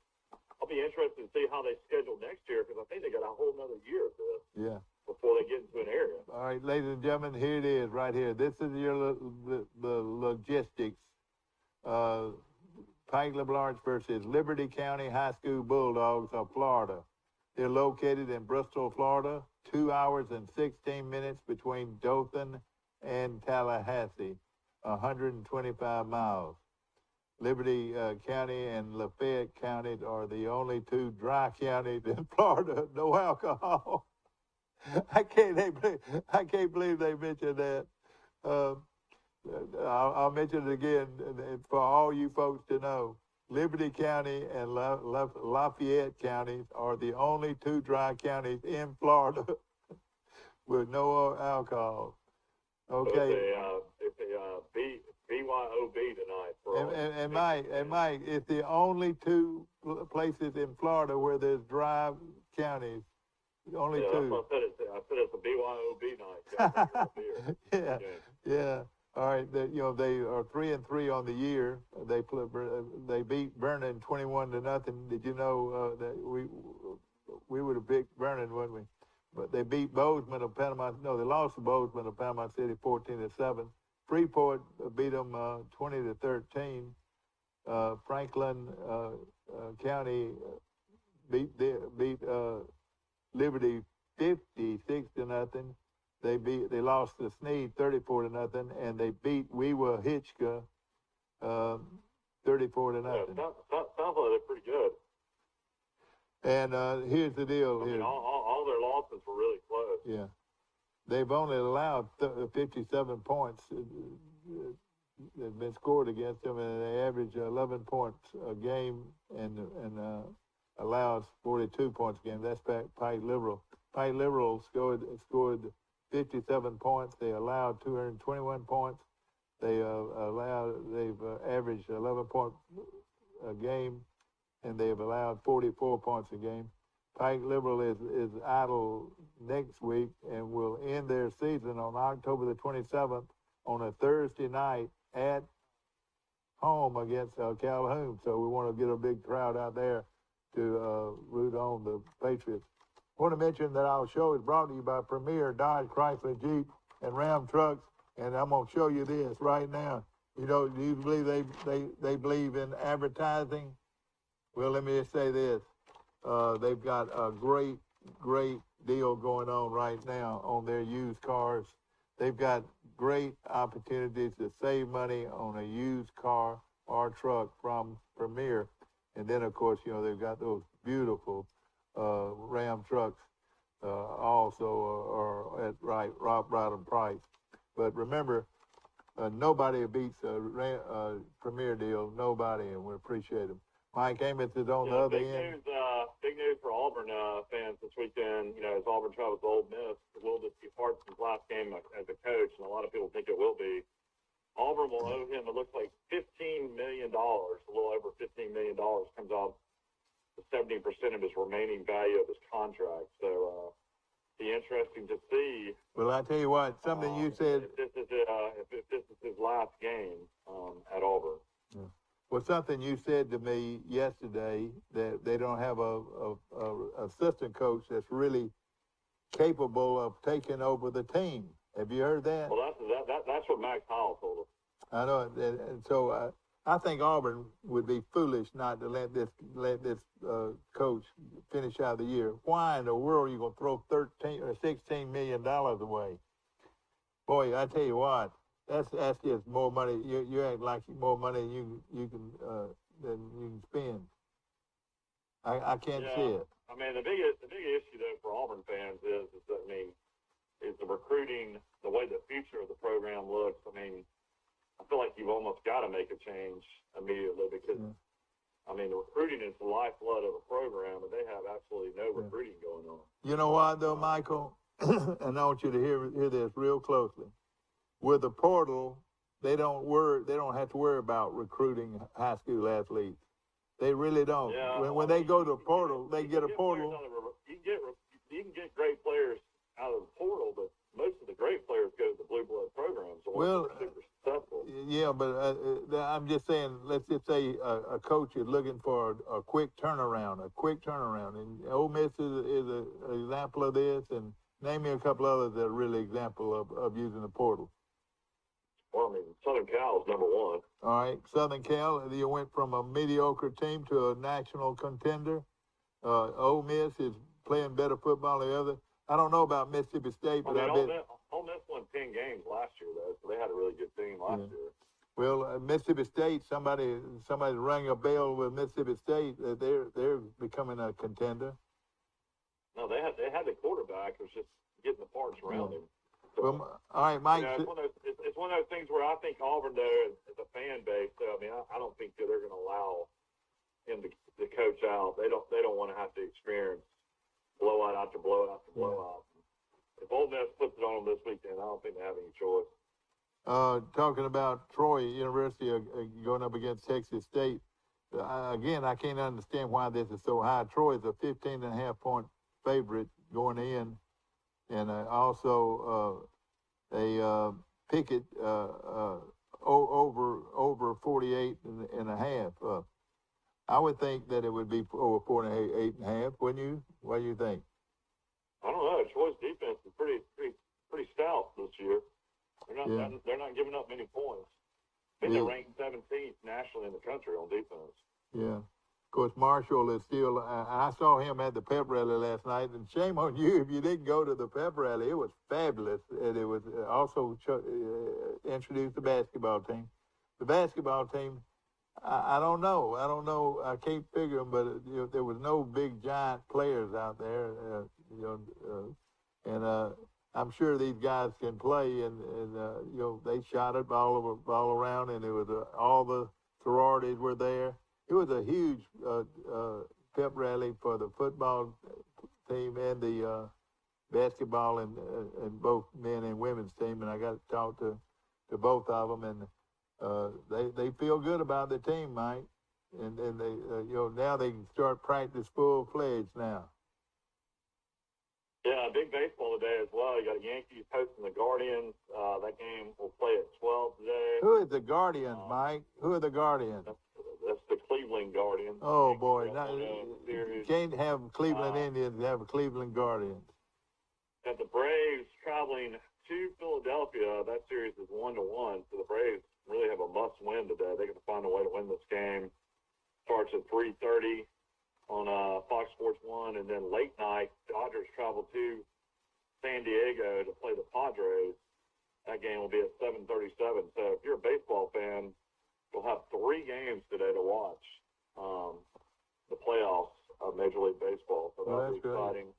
I'll be interested to see how they schedule next year because I think they got a whole nother year of this before they get into an area. All right, ladies and gentlemen, here it is right here. This is the logistics. Pike Liberal Arts versus Liberty County High School Bulldogs of Florida. They're located in Bristol, Florida, 2 hours and 16 minutes between Dothan and Tallahassee, 125 miles. Liberty County and Lafayette County are the only 2 dry counties in Florida, no alcohol. I can't believe they mentioned that. I'll mention it again for all you folks to know. Liberty County and Lafayette counties are the only 2 dry counties in Florida with no alcohol. Okay. It's a BYOB tonight. And Mike, it's the only 2 places in Florida where there's dry counties. Only 2. I said it's a BYOB night. Yeah. All right. They are 3-3 on the year. They beat Vernon 21-0. Did you know that we would have picked Vernon, wouldn't we? But they beat Bozeman of Panama. No, they lost to Bozeman of Panama City 14-7. Freeport beat them 20-13. Franklin County beat Liberty 56-0. They lost to Sneed 34-0, and they beat Wewa Hitchka 34-0. Sounds like they're pretty good. And here's the deal. All their losses were really close. Yeah. They've only allowed 57 points that have been scored against them, and they average 11 points a game and allows 42 points a game. That's Pike Liberal. Pike Liberal scored 57 points. They allowed 221 points. They've averaged 11 points a game, and they've allowed 44 points a game. Pike Liberal is idle next week and will end their season on October the 27th on a Thursday night at home against Calhoun. So we want to get a big crowd out there to root on the Patriots. I want to mention that our show is brought to you by Premier Dodge, Chrysler, Jeep, and Ram trucks. And I'm going to show you this right now. You know, do you believe they believe in advertising? Well, let me just say this. They've got a great deal going on right now on their used cars. They've got great opportunities to save money on a used car or truck from Premier. And then, of course, you know, they've got those beautiful Ram trucks also are at right on price. But remember, nobody beats a Premier deal, nobody, and we appreciate them. Mike Amos is on the other end. Big news for Auburn fans this weekend. You know, as Auburn travels to Ole Miss, will this be Hartson's last game as a coach? And a lot of people think it will be. Auburn will owe him, it looks like $15 million, a little over $15 million comes off the 70% of his remaining value of his contract. So, be interesting to see. Well, I tell you what, something you said. If this is his last game at Auburn. Yeah. Well, something you said to me yesterday that they don't have a assistant coach that's really capable of taking over the team. Have you heard that? Well, that's what Max Howell told us. I know, and so I think Auburn would be foolish not to let this coach finish out the year. Why in the world are you going to throw $13 or $16 million away? Boy, I tell you what, that's just more money. You act like more money than you can spend. I can't see it. I mean, the big issue though for Auburn fans is the recruiting, the way the future of the program looks. I mean, I feel like you've almost got to make a change immediately because, I mean, the recruiting is the lifeblood of a program, and they have absolutely no recruiting going on. You know what, though, Michael? And I want you to hear this real closely. With the portal, they don't have to worry about recruiting high school athletes. They really don't. Yeah, when they go to the portal, they get a portal. You can get great players out of the portal, but most of the great players go to the blue blood programs. Well, super successful. Yeah, but I'm just saying, let's just say a coach is looking for a quick turnaround, and Ole Miss is an example of this, and name me a couple others that are really example of using the portal. Well, I mean, Southern Cal is number one. All right, Southern Cal, you went from a mediocre team to a national contender. Ole Miss is playing better football than the other. I don't know about Mississippi State, but Ole Miss won 10 games last year, though, so they had a really good team last year. Well, Mississippi State, somebody rang a bell with Mississippi State. They're becoming a contender. No, they had the quarterback. It was just getting the parts around him. So, well, all right, Mike. You know, it's one of those things where I think Auburn, though, is a fan base. So I mean, I don't think that they're going to allow him to coach out. They don't want to have to experience blowout after blowout after blowout. If Ole Miss puts it on them this weekend, I don't think they have any choice. Talking about Troy University going up against Texas State, again, I can't understand why this is so high. Troy is a 15.5-point favorite going in, and also a Pickett over 48 and a half. I would think that it would be over 48 and a half, wouldn't you? What do you think? I don't know. Troy's defense is pretty stout this year. They're not giving up many points. I think they're ranked 17th nationally in the country on defense. Yeah. Of course, Marshall is still. I saw him at the pep rally last night, and shame on you if you didn't go to the pep rally. It was fabulous, and it was also introduced the basketball team. The basketball team, I don't know. I can't figure them, but there was no big giant players out there. And I'm sure these guys can play, and they shot it all around, and it was all the sororities were there. It was a huge pep rally for the football team and the basketball and both men and women's team, and I got to talk to both of them, and they feel good about the team, Mike, and they now they can start practice full-fledged now. Yeah, big baseball today as well. You got Yankees hosting the Guardians. That game will play at 12 today. Who is the Guardians, Mike? Who are the Guardians? That's the Cleveland Guardians. Oh, boy. You can't have Cleveland Indians have Cleveland Guardians. Got the Braves traveling to Philadelphia. That series is 1-1, so the Braves really have a must-win today. They got to find a way to win this game. Starts at 3:30. On Fox Sports 1, and then late night, Dodgers travel to San Diego to play the Padres. That game will be at 7:37. So if you're a baseball fan, you'll have 3 games today to watch the playoffs of Major League Baseball. So that'll be exciting.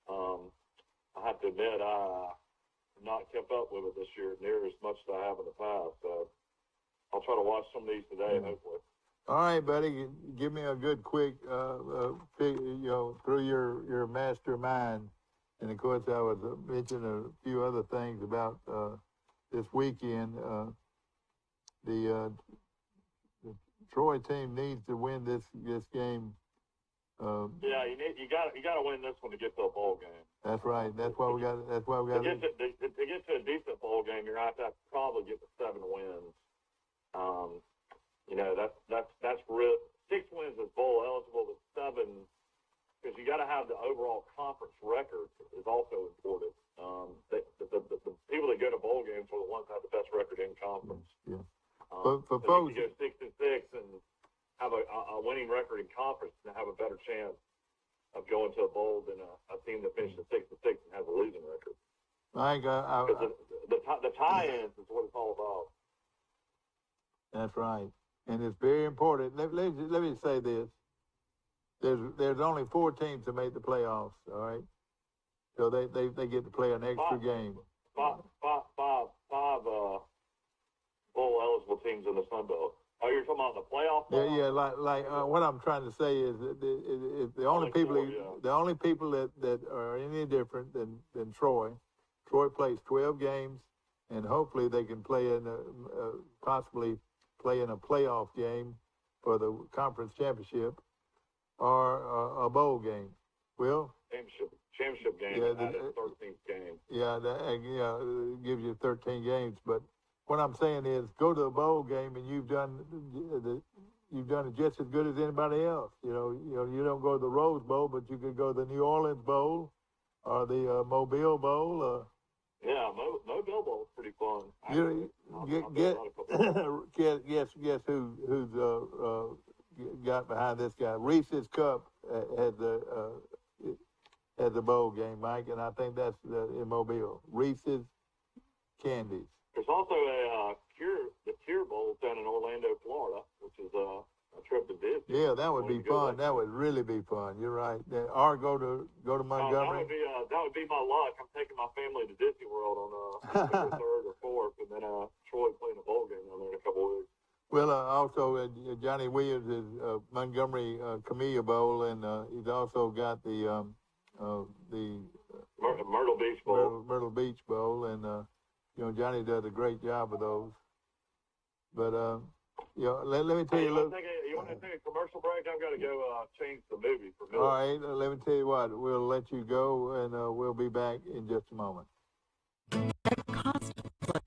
I have to admit, I have not kept up with it this year near as much as I have in the past. So I'll try to watch some of these today, hopefully. All right, buddy. Give me a good, quick, through your mastermind. And of course, I was mentioning a few other things about this weekend. The Troy team needs to win this game. Yeah, you got to win this one to get to a bowl game. That's right. That's why we got. To get to a decent bowl game. You're going to have to probably get to 7 wins. That's real. 6 wins is bowl eligible, but 7, because you got to have the overall conference record is also important. The people that go to bowl games are the ones that have the best record in conference. Yeah. For so folks, you go 6-6 and have a winning record in conference and have a better chance of going to a bowl than a team that finishes 6-6 and has a losing record. The tie-ins is what it's all about. That's right, and it's very important. Let me say this: there's only 4 teams to make the playoffs. All right, so they get to play an extra game. Five bowl eligible teams in the Sun Belt. Oh, you're talking about the playoff? Yeah. Like what I'm trying to say is that the only people that are any different than Troy. Troy plays 12 games, and hopefully they can play possibly play in a playoff game for the conference championship or a bowl game. Well, championship game. Yeah, that is 13th game. Yeah, it gives you 13 games, but. What I'm saying is, go to a bowl game and you've done it just as good as anybody else. You don't go to the Rose Bowl, but you could go to the New Orleans Bowl or the Mobile Bowl. Yeah, Mobile Bowl is pretty fun. Guess who's got behind this guy? Reese's Cup had the bowl game, Mike, and I think that's in Mobile. Reese's Candies. There's also the Cure Bowl down in Orlando, Florida, which is a trip to Disney. Yeah, that would be fun. That would really be fun. You're right. Or go to Montgomery. That would be my luck. I'm taking my family to Disney World on October 3rd or 4th, and then Troy playing a bowl game down there in a couple of weeks. Well, also Johnny Williams is Montgomery Camellia Bowl, and he's also got the Myrtle Beach Bowl. Myrtle Beach Bowl, and Johnny does a great job of those. But let me tell you. You want to take a commercial break? I've got to go change the movie for Bill. All right, let me tell you what. We'll let you go, and we'll be back in just a moment. At cost plus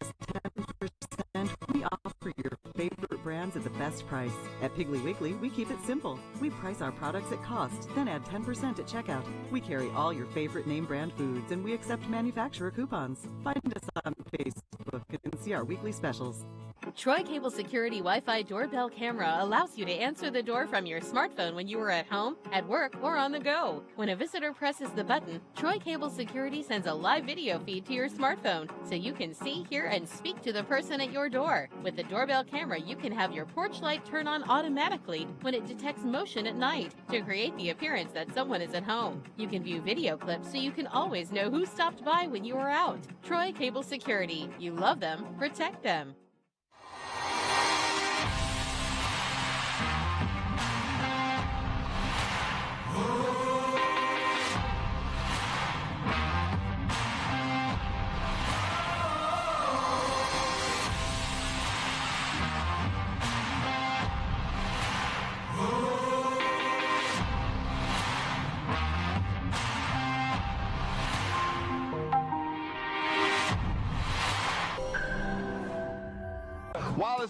10%, we offer your favorite brands at the best price. At Piggly Wiggly, we keep it simple. We price our products at cost, then add 10% at checkout. We carry all your favorite name brand foods, and we accept manufacturer coupons. Find us on Facebook and see our weekly specials. Troy Cable Security Wi-Fi doorbell camera allows you to answer the door from your smartphone when you are at home, at work, or on the go. When a visitor presses the button, Troy Cable Security sends a live video feed to your smartphone so you can see, hear, and speak to the person at your door. With the doorbell camera, you can have your porch light turn on automatically when it detects motion at night to create the appearance that someone is at home. You can view video clips so you can always know who stopped by when you are out. Troy Cable Security. You love them, protect them.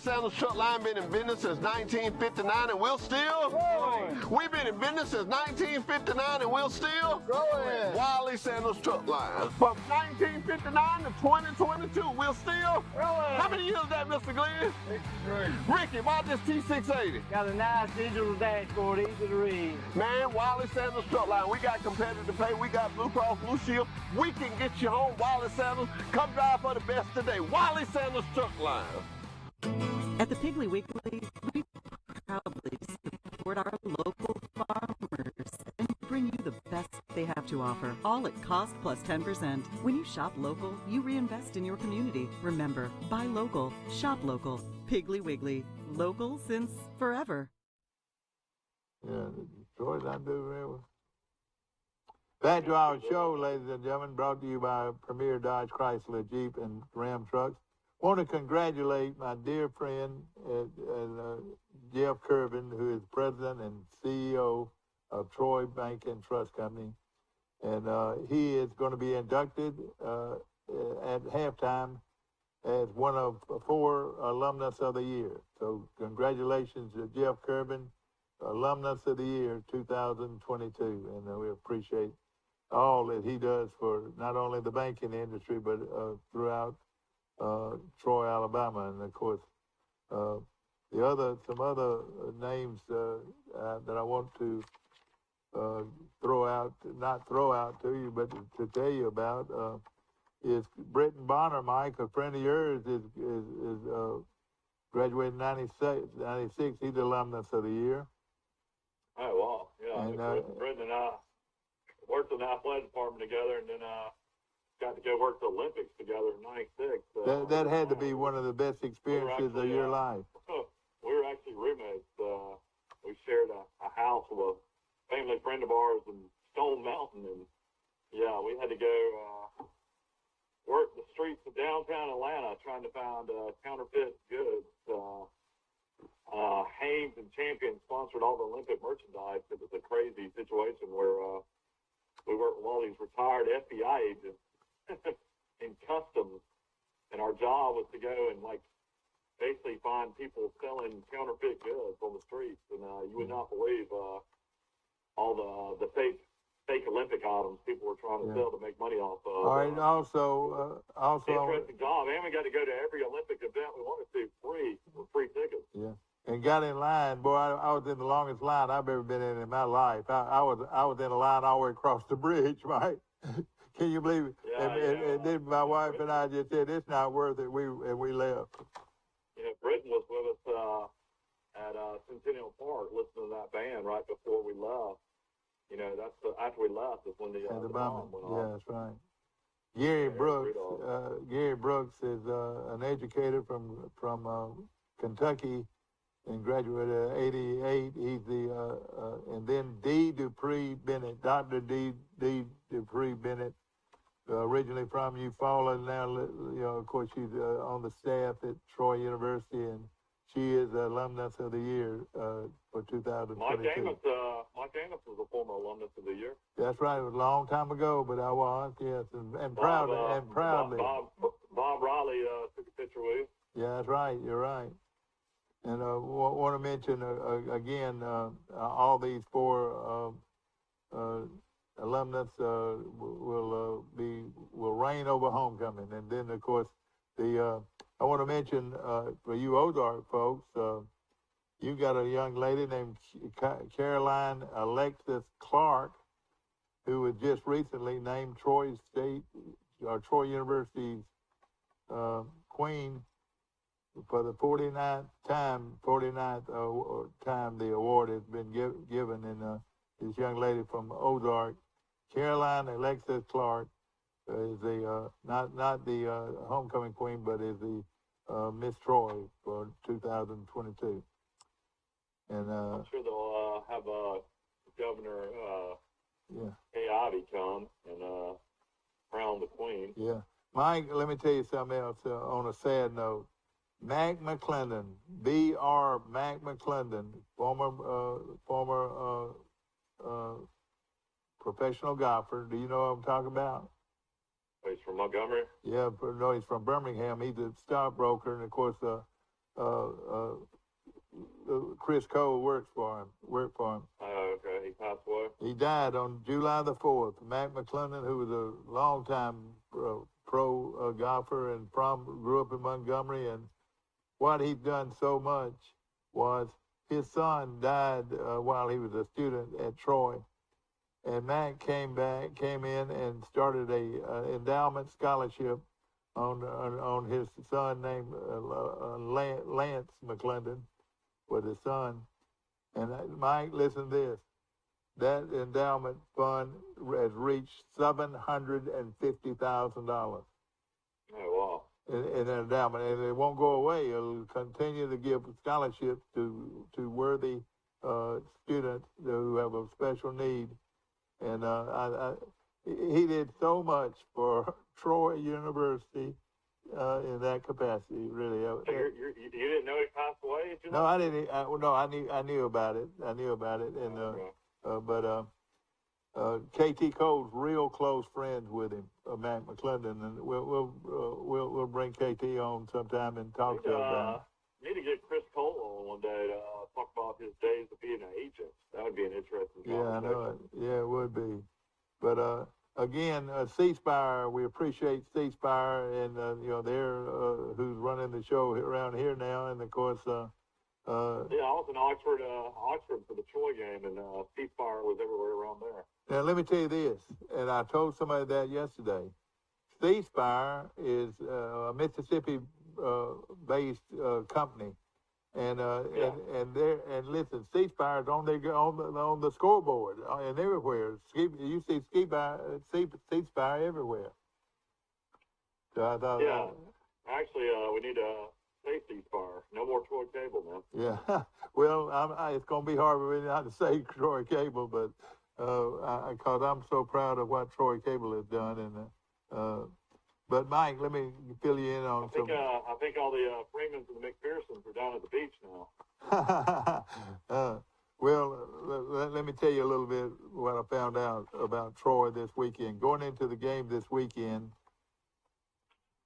Sandals Truck Line been in business since 1959 and we'll still growing. We've been in business since 1959 and we'll still growing. Wiley Sandals Truck Line. From 1959 to 2022, we'll still growing. How many years is that, Mr. Glenn? 63. Ricky, why this T680? Got a nice digital dashboard, easy to read. Man, Wiley Sandals Truck Line. We got competitive pay. We got Blue Cross Blue Shield. We can get you home, Wiley Sandals. Come drive for the best today. Wiley Sandals Truck Line. At the Piggly Wiggly, we proudly support our local farmers and bring you the best they have to offer, all at cost plus 10%. When you shop local, you reinvest in your community. Remember, buy local, shop local. Piggly Wiggly, local since forever. Yeah, Troy not doing very well. Back to our show, ladies and gentlemen, brought to you by Premier Dodge Chrysler Jeep and Ram Trucks. Want to congratulate my dear friend Jeff Kirvin, who is president and CEO of Troy Bank and Trust Company. And he is going to be inducted at halftime as one of 4 alumnus of the year. So congratulations to Jeff Kirvin, alumnus of the year 2022. And we appreciate all that he does for not only the banking industry, but throughout Troy, Alabama. And of course, some other names that I want to not throw out to you, but to tell you about is Britton Bonner, Mike, a friend of yours, is graduated in 96. He's alumnus of the year. Oh, wow. Yeah, And, Britton and I worked in the athletic department together, and then got to go work the Olympics together in '96. That had to be one of the best experiences of your life. We were actually roommates. We shared a house with a family friend of ours in Stone Mountain, and yeah, we had to go work the streets of downtown Atlanta trying to find counterfeit goods. Haynes and Champion sponsored all the Olympic merchandise. It was a crazy situation where we worked with all these retired FBI agents in customs, and our job was to go and basically find people selling counterfeit goods on the streets. And you would not believe all the fake Olympic items people were trying to sell to make money off of. All right, also interesting job, and we got to go to every Olympic event we wanted to with free tickets. Yeah, and got in line. Boy, I was in the longest line I've ever been in my life. I was in a line all the way across the bridge, right? Can you believe it? And then my wife and I just said, it's not worth it. We left. You know, Britton was with us at Centennial Park listening to that band right before we left. You know, after we left is when the bomb went off. Yeah, that's right. Gary Brooks is an educator from Kentucky and graduated in '88. He's and then D. Dupree Bennett, Dr. D. Dupree Bennett, originally from Eufaula. Now, of course, she's on the staff at Troy University, and she is the alumnus of the year for 2022. Mike Amos was a former alumnus of the year. That's right. It was a long time ago, but I was, yes, and proudly. Bob Riley took a picture with you. Yeah, that's right. You're right. And want to mention again, all these 4 alumnus will reign over homecoming, and then of course I want to mention for you Ozark folks, you got a young lady named Caroline Alexis Clark, who was just recently named Troy University's queen for the 49th time the award has been given. And this young lady from Ozark, Caroline Alexis Clark, is the not the homecoming queen, but is the Miss Troy for 2022. And I'm sure they'll have Governor Kay Ivey come and crown the queen. Yeah, Mike. Let me tell you something else. On a sad note, Mac McClendon, B.R. Mac McClendon, former professional golfer. Do you know what I'm talking about? He's from Montgomery? Yeah, no, he's from Birmingham. He's a stockbroker, and of course, Chris Cole worked for him. Oh, okay. He passed away? He died on July the 4th. Mac McClendon, who was a longtime pro golfer and grew up in Montgomery, and what he'd done so much was his son died while he was a student at Troy. And Mac came in and started a endowment scholarship on his son named Lance McClendon, with his son. And Mike, listen to this. That endowment fund has reached $750,000. Oh, wow. In an endowment, and it won't go away. It'll continue to give scholarships to worthy students who have a special need. And he did so much for Troy University in that capacity, really. So you didn't know he passed away? Did you No, I didn't. I knew about it. And KT Cole's real close friends with him, Matt McClendon, and we'll bring KT on sometime and talk to him about it. Need to get Chris Cole on one day to talk about his days of being an agent. That would be an interesting conversation. Yeah, I know it. Yeah, it would be. But again, C-Spire, we appreciate C-Spire, and they're who's running the show around here now, and of course. I was in Oxford for the Troy game, and C-Spire was everywhere around there. Now let me tell you this, and I told somebody that yesterday. C-Spire is a Mississippi-based company, and listen, C-Spire is on the scoreboard and everywhere. You see C-Spire everywhere. So I thought, actually, we need a safety spire. No more Troy Cable, man. Yeah, well, it's going to be hard for me not to say Troy Cable, but because I'm so proud of what Troy Cable has done, and but Mike, let me fill you in on some. I think all the Freemans and the McPhersons are down at the beach now. Well, let me tell you a little bit what I found out about Troy this weekend. Going into the game this weekend,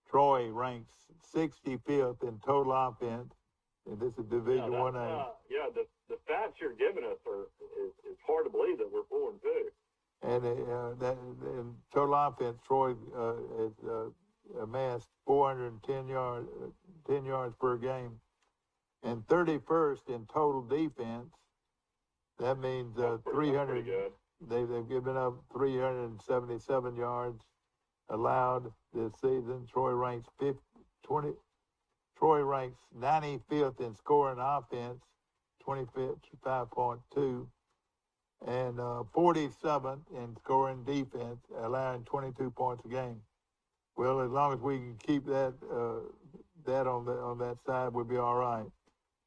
Troy ranks 65th in total offense, and this is Division 1A. The stats you're giving us it's hard to believe that we're 4-2. And in total offense, Troy has amassed 410 yards per game, and 31st in total defense. That means 300. They've given up 377 yards allowed this season. Troy ranks 95th in scoring offense, 25.2, and 47th in scoring defense, allowing 22 points a game. Well, as long as we can keep that on that side, we'll be all right.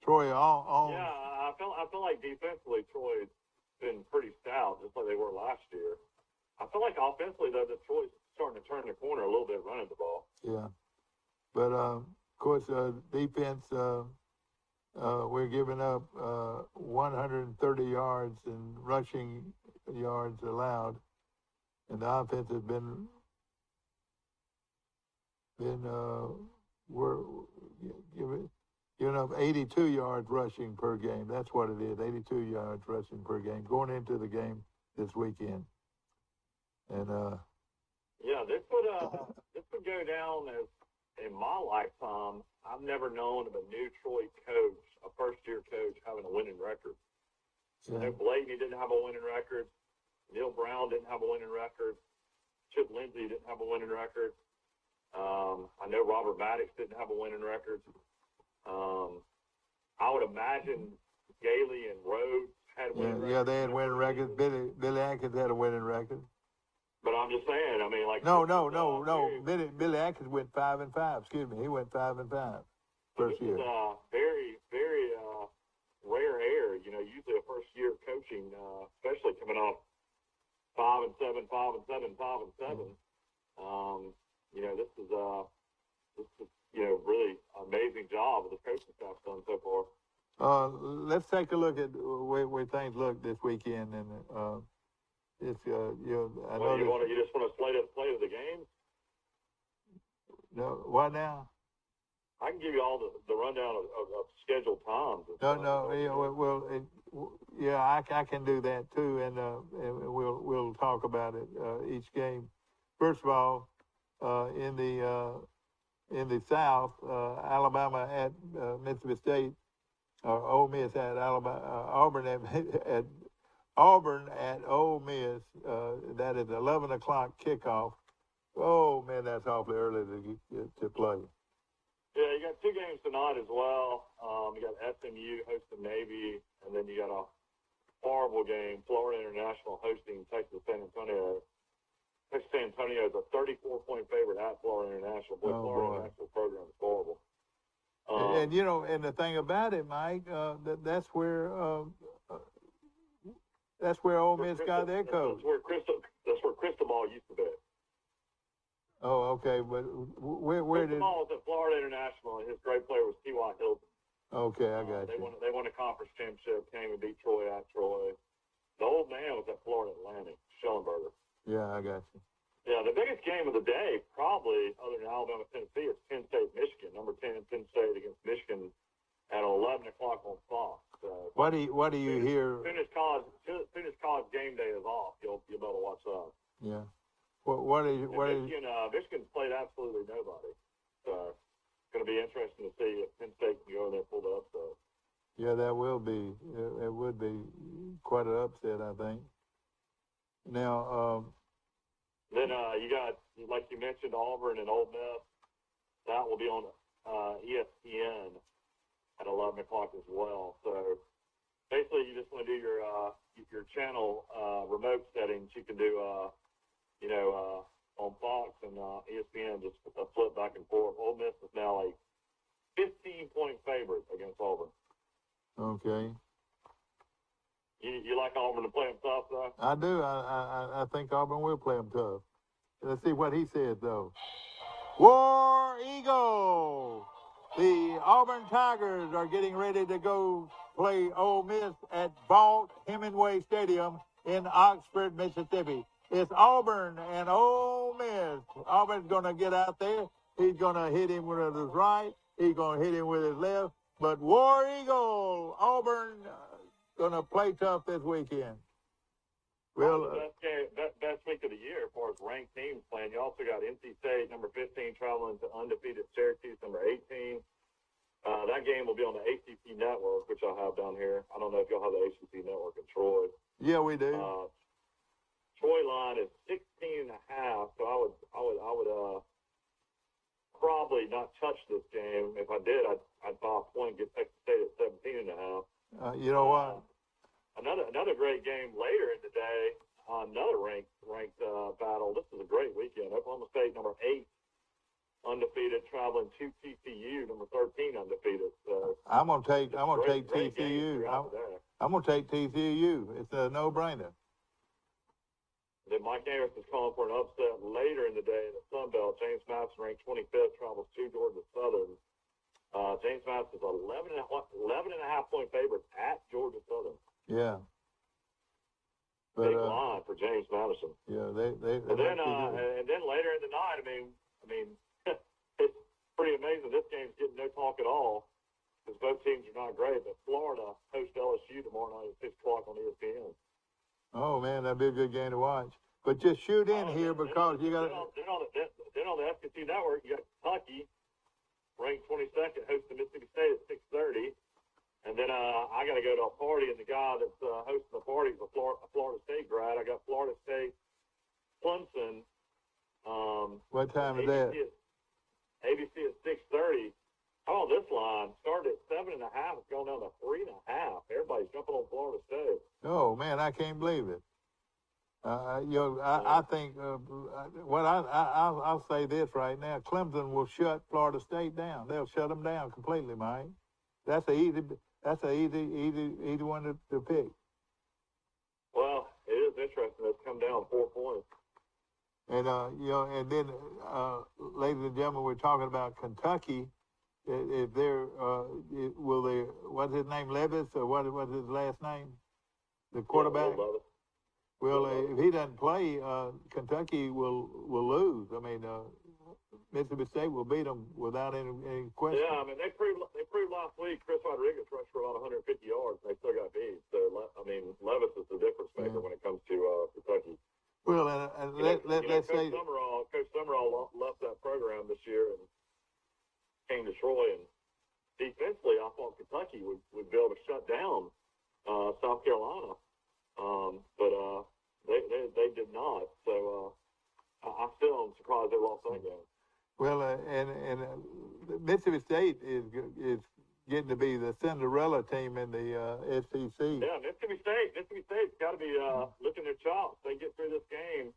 Troy, I feel like defensively Troy's been pretty stout, just like they were last year. I feel like offensively though, that Troy's starting to turn the corner a little bit running the ball. Yeah, but of course, defense. We're giving up 130 yards in rushing yards allowed, and the offense has been we're giving up 82 yards rushing per game. That's what it is, 82 yards rushing per game going into the game this weekend. And this would go down as, in my lifetime, I've never known of a new Troy coach, a first-year coach, having a winning record. Yeah. I know Blakeney didn't have a winning record. Neil Brown didn't have a winning record. Chip Lindsey didn't have a winning record. I know Robert Maddox didn't have a winning record. I would imagine Gailey and Rhodes had winning records. Yeah, they had winning records. Billy Atkins had a winning record. But I'm just saying, I mean, like... No. Billy Atkins went 5-5. Excuse me, he went 5-5 first year. This is very, very rare air. You know, usually a first year of coaching, especially coming off 5-7, 5-7, 5-7. You know, this is really amazing job of the coaching staff's done so far. Let's take a look at where things look this weekend, and it's you just want to slate of the games? No, what now? I can give you all the rundown of scheduled times. I can do that too, and we'll talk about it each game. First of all, in the South, Alabama at Mississippi State, or Ole Miss at Alabama, Auburn at Ole Miss. That is 11 o'clock kickoff. Oh man, that's awfully early to play. Yeah, you got two games tonight as well. You got SMU hosting Navy, and then you got a horrible game, Florida International hosting Texas San Antonio. Texas San Antonio is a 34-point favorite at Florida International. Florida International program is horrible. And the thing about it, Mike, that's where That's where Ole Miss got their coach. That's where Cristobal used to be. Oh, okay, but where did? Cristobal was at Florida International, and his great player was T.Y. Hilton. Okay, I got you. They won a conference championship, came and beat Troy at Troy. The old man was at Florida Atlantic, Schellenberger. Yeah, I got you. Yeah, the biggest game of the day, probably, other than Alabama, Tennessee, is Penn State, Michigan. Number 10, Penn State against Michigan at 11 o'clock on Fox. So, what do you hear? As soon as college game day is off, you'll be able to watch that. Yeah. Michigan's played absolutely nobody. So it's going to be interesting to see if Penn State can go in there and pull the upset. Yeah, that will be. It would be quite an upset, I think. Now. Then you got, like you mentioned, Auburn and Ole Miss. That will be on ESPN at 11 o'clock as well. So basically, you just want to do your channel remote settings. You can do, on Fox and ESPN, just flip back and forth. Ole Miss is now a 15-point favorite against Auburn. Okay. You like Auburn to play them tough, though? I do. I think Auburn will play them tough. Let's see what he said, though. War Eagle! The Auburn Tigers are getting ready to go play Ole Miss at Vaught Hemingway Stadium in Oxford, Mississippi. It's Auburn and Ole Miss. Auburn's going to get out there. He's going to hit him with his right. He's going to hit him with his left. But War Eagle, Auburn, going to play tough this weekend. Well, best week of the year as far as ranked teams playing. You also got NC State, number 15, traveling to undefeated Syracuse, number 18. That game will be on the ACC network, which I'll have down here. I don't know if y'all have the ACC network in Troy. Yeah, we do. Troy line is 16.5, so I would probably not touch this game. If I did, I'd buy a point, get Texas State at 17.5. You know what? Another great game later in the day, another ranked battle. This is a great weekend. Oklahoma State, number 8, undefeated, traveling to TCU, number 13, undefeated. So I'm gonna take TCU. I'm gonna take TCU. It's a no-brainer. Then Mike Amos is calling for an upset later in the day in the Sun Belt. James Madison, ranked 25th, travels to Georgia Southern. James Madison is 11.5-point favorite at Georgia Southern. Yeah. Big line for James Madison. Yeah, and then later in the night, I mean, it's pretty amazing. This game's getting no talk at all because both teams are not great. But Florida hosts LSU tomorrow night at 6 o'clock on ESPN. Oh man, that'd be a good game to watch. But just shoot in here because you got. Then on the SEC network, you got Kentucky, ranked 22nd, hosting Mississippi State at 6:30. And then I got to go to a party, and the guy that's hosting the party is a Florida State grad. I got Florida State, Clemson. What time is that? ABC at 6:30. Oh, this line started at 7.5. It's going down to 3.5. Everybody's jumping on Florida State. Oh man, I can't believe it. I think I'll say this right now. Clemson will shut Florida State down. They'll shut them down completely, Mike. That's an easy one to pick. Well, it is interesting. It's come down 4 points. And and then, ladies and gentlemen, we're talking about Kentucky. If they're will they? What's his name? Levis, or what's his last name? The quarterback. Yeah, well, if he doesn't play, Kentucky will lose. I mean, Mississippi State will beat them without any question. Yeah, I mean they proved last week. Chris Rodriguez rushed for about 150 yards. They still got beat. So I mean, Levis is the difference maker when it comes to Kentucky. Well, and let's say Coach Summerall left that program this year and came to Troy, and defensively, I thought Kentucky would be able to shut down South Carolina, but they did not. So I still am surprised they lost that game. Well, and Mississippi State is getting to be the Cinderella team in the SEC. Yeah, Mississippi State's got to be licking their chops. They get through this game.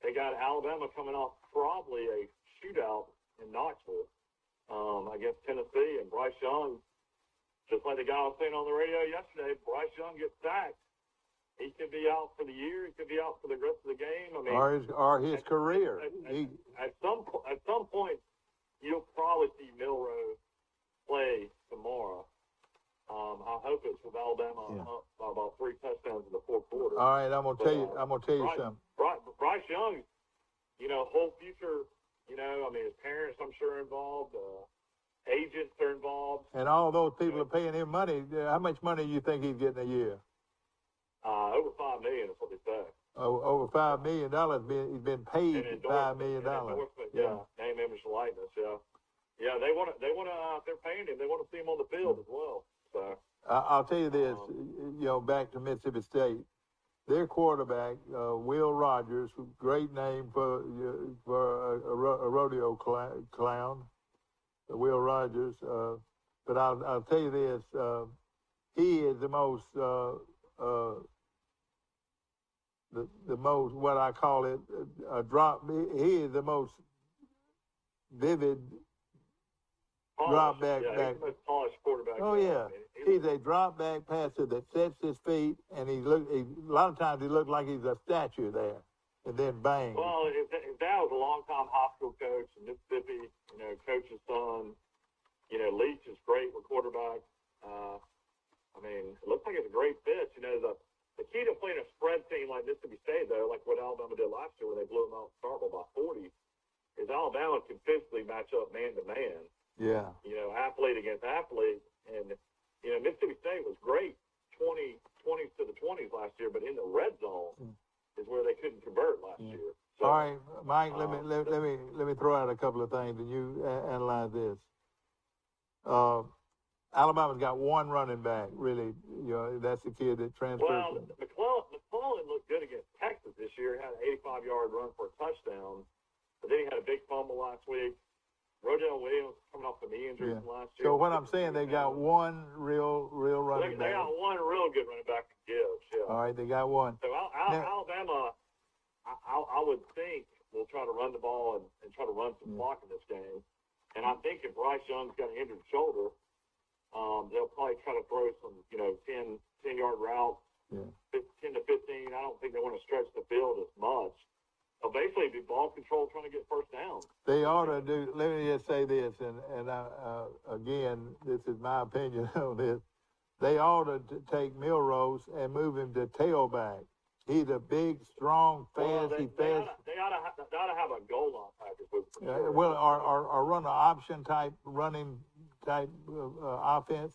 They got Alabama coming off probably a shootout in Knoxville against Tennessee, and Bryce Young, just like the guy was saying on the radio yesterday, Bryce Young gets sacked he could be out for the year. He could be out for the rest of the game. I mean, or his career. At some point, you'll probably see Milroe play tomorrow. I hope it's with Alabama up by about 3 touchdowns in the fourth quarter. All right, I'm gonna tell you something. Bryce Young, whole future. I mean, his parents, I'm sure, involved. Agents are involved. And all those people are paying him money. How much money do you think he's getting a year? Over $5 million is what they say. Over $5 million. He's been paid $5 million. Yeah, name, image, and likeness. Yeah. They want to. If they're paying him, they want to see him on the field as well. So I'll tell you this. Back to Mississippi State, their quarterback, Will Rogers, great name for a rodeo clown, Will Rogers. But I'll tell you this. He is the most the most, what I call it, a drop. He is the most vivid drop back. He's the most polished quarterback. Oh yeah, he's a drop back passer that sets his feet, and a lot of times he looks like he's a statue there, and then bang. Well, if Dad was a long-time high school coach in Mississippi, coach's son, Leach is great with quarterback. I mean, it looks like it's a great fit. The key to playing a spread team like Mississippi State, though, like what Alabama did last year when they blew them out Starkville by 40, is Alabama can physically match up man-to-man. Yeah. Athlete against athlete. And, Mississippi State was great 20s to the 20s last year, but in the red zone is where they couldn't convert last year. So, all right, Mike, let me throw out a couple of things, and you analyze this. Alabama's got one running back, really. That's the kid that transferred. Well, McClellan looked good against Texas this year. He had an 85-yard run for a touchdown, but then he had a big fumble last week. Rodell Williams coming off the knee injury from last year. So what I'm saying, they got one real running back. They got one real good running back to Gibbs. Yeah. All right, they got one. So Alabama, I would think, will try to run the ball and try to run some clock in this game. And I think if Bryce Young's got an injured shoulder, they'll probably try to throw some, 10-yard routes, 10 to 15. I don't think they want to stretch the field as much. So basically, be ball control trying to get first down. They ought to do. Let me just say this, and again, this is my opinion on this. They ought to take Milrose and move him to tailback. He's a big, strong, fast. They ought to have a goal line package with him. Sure. Well, or run an option type running type offense.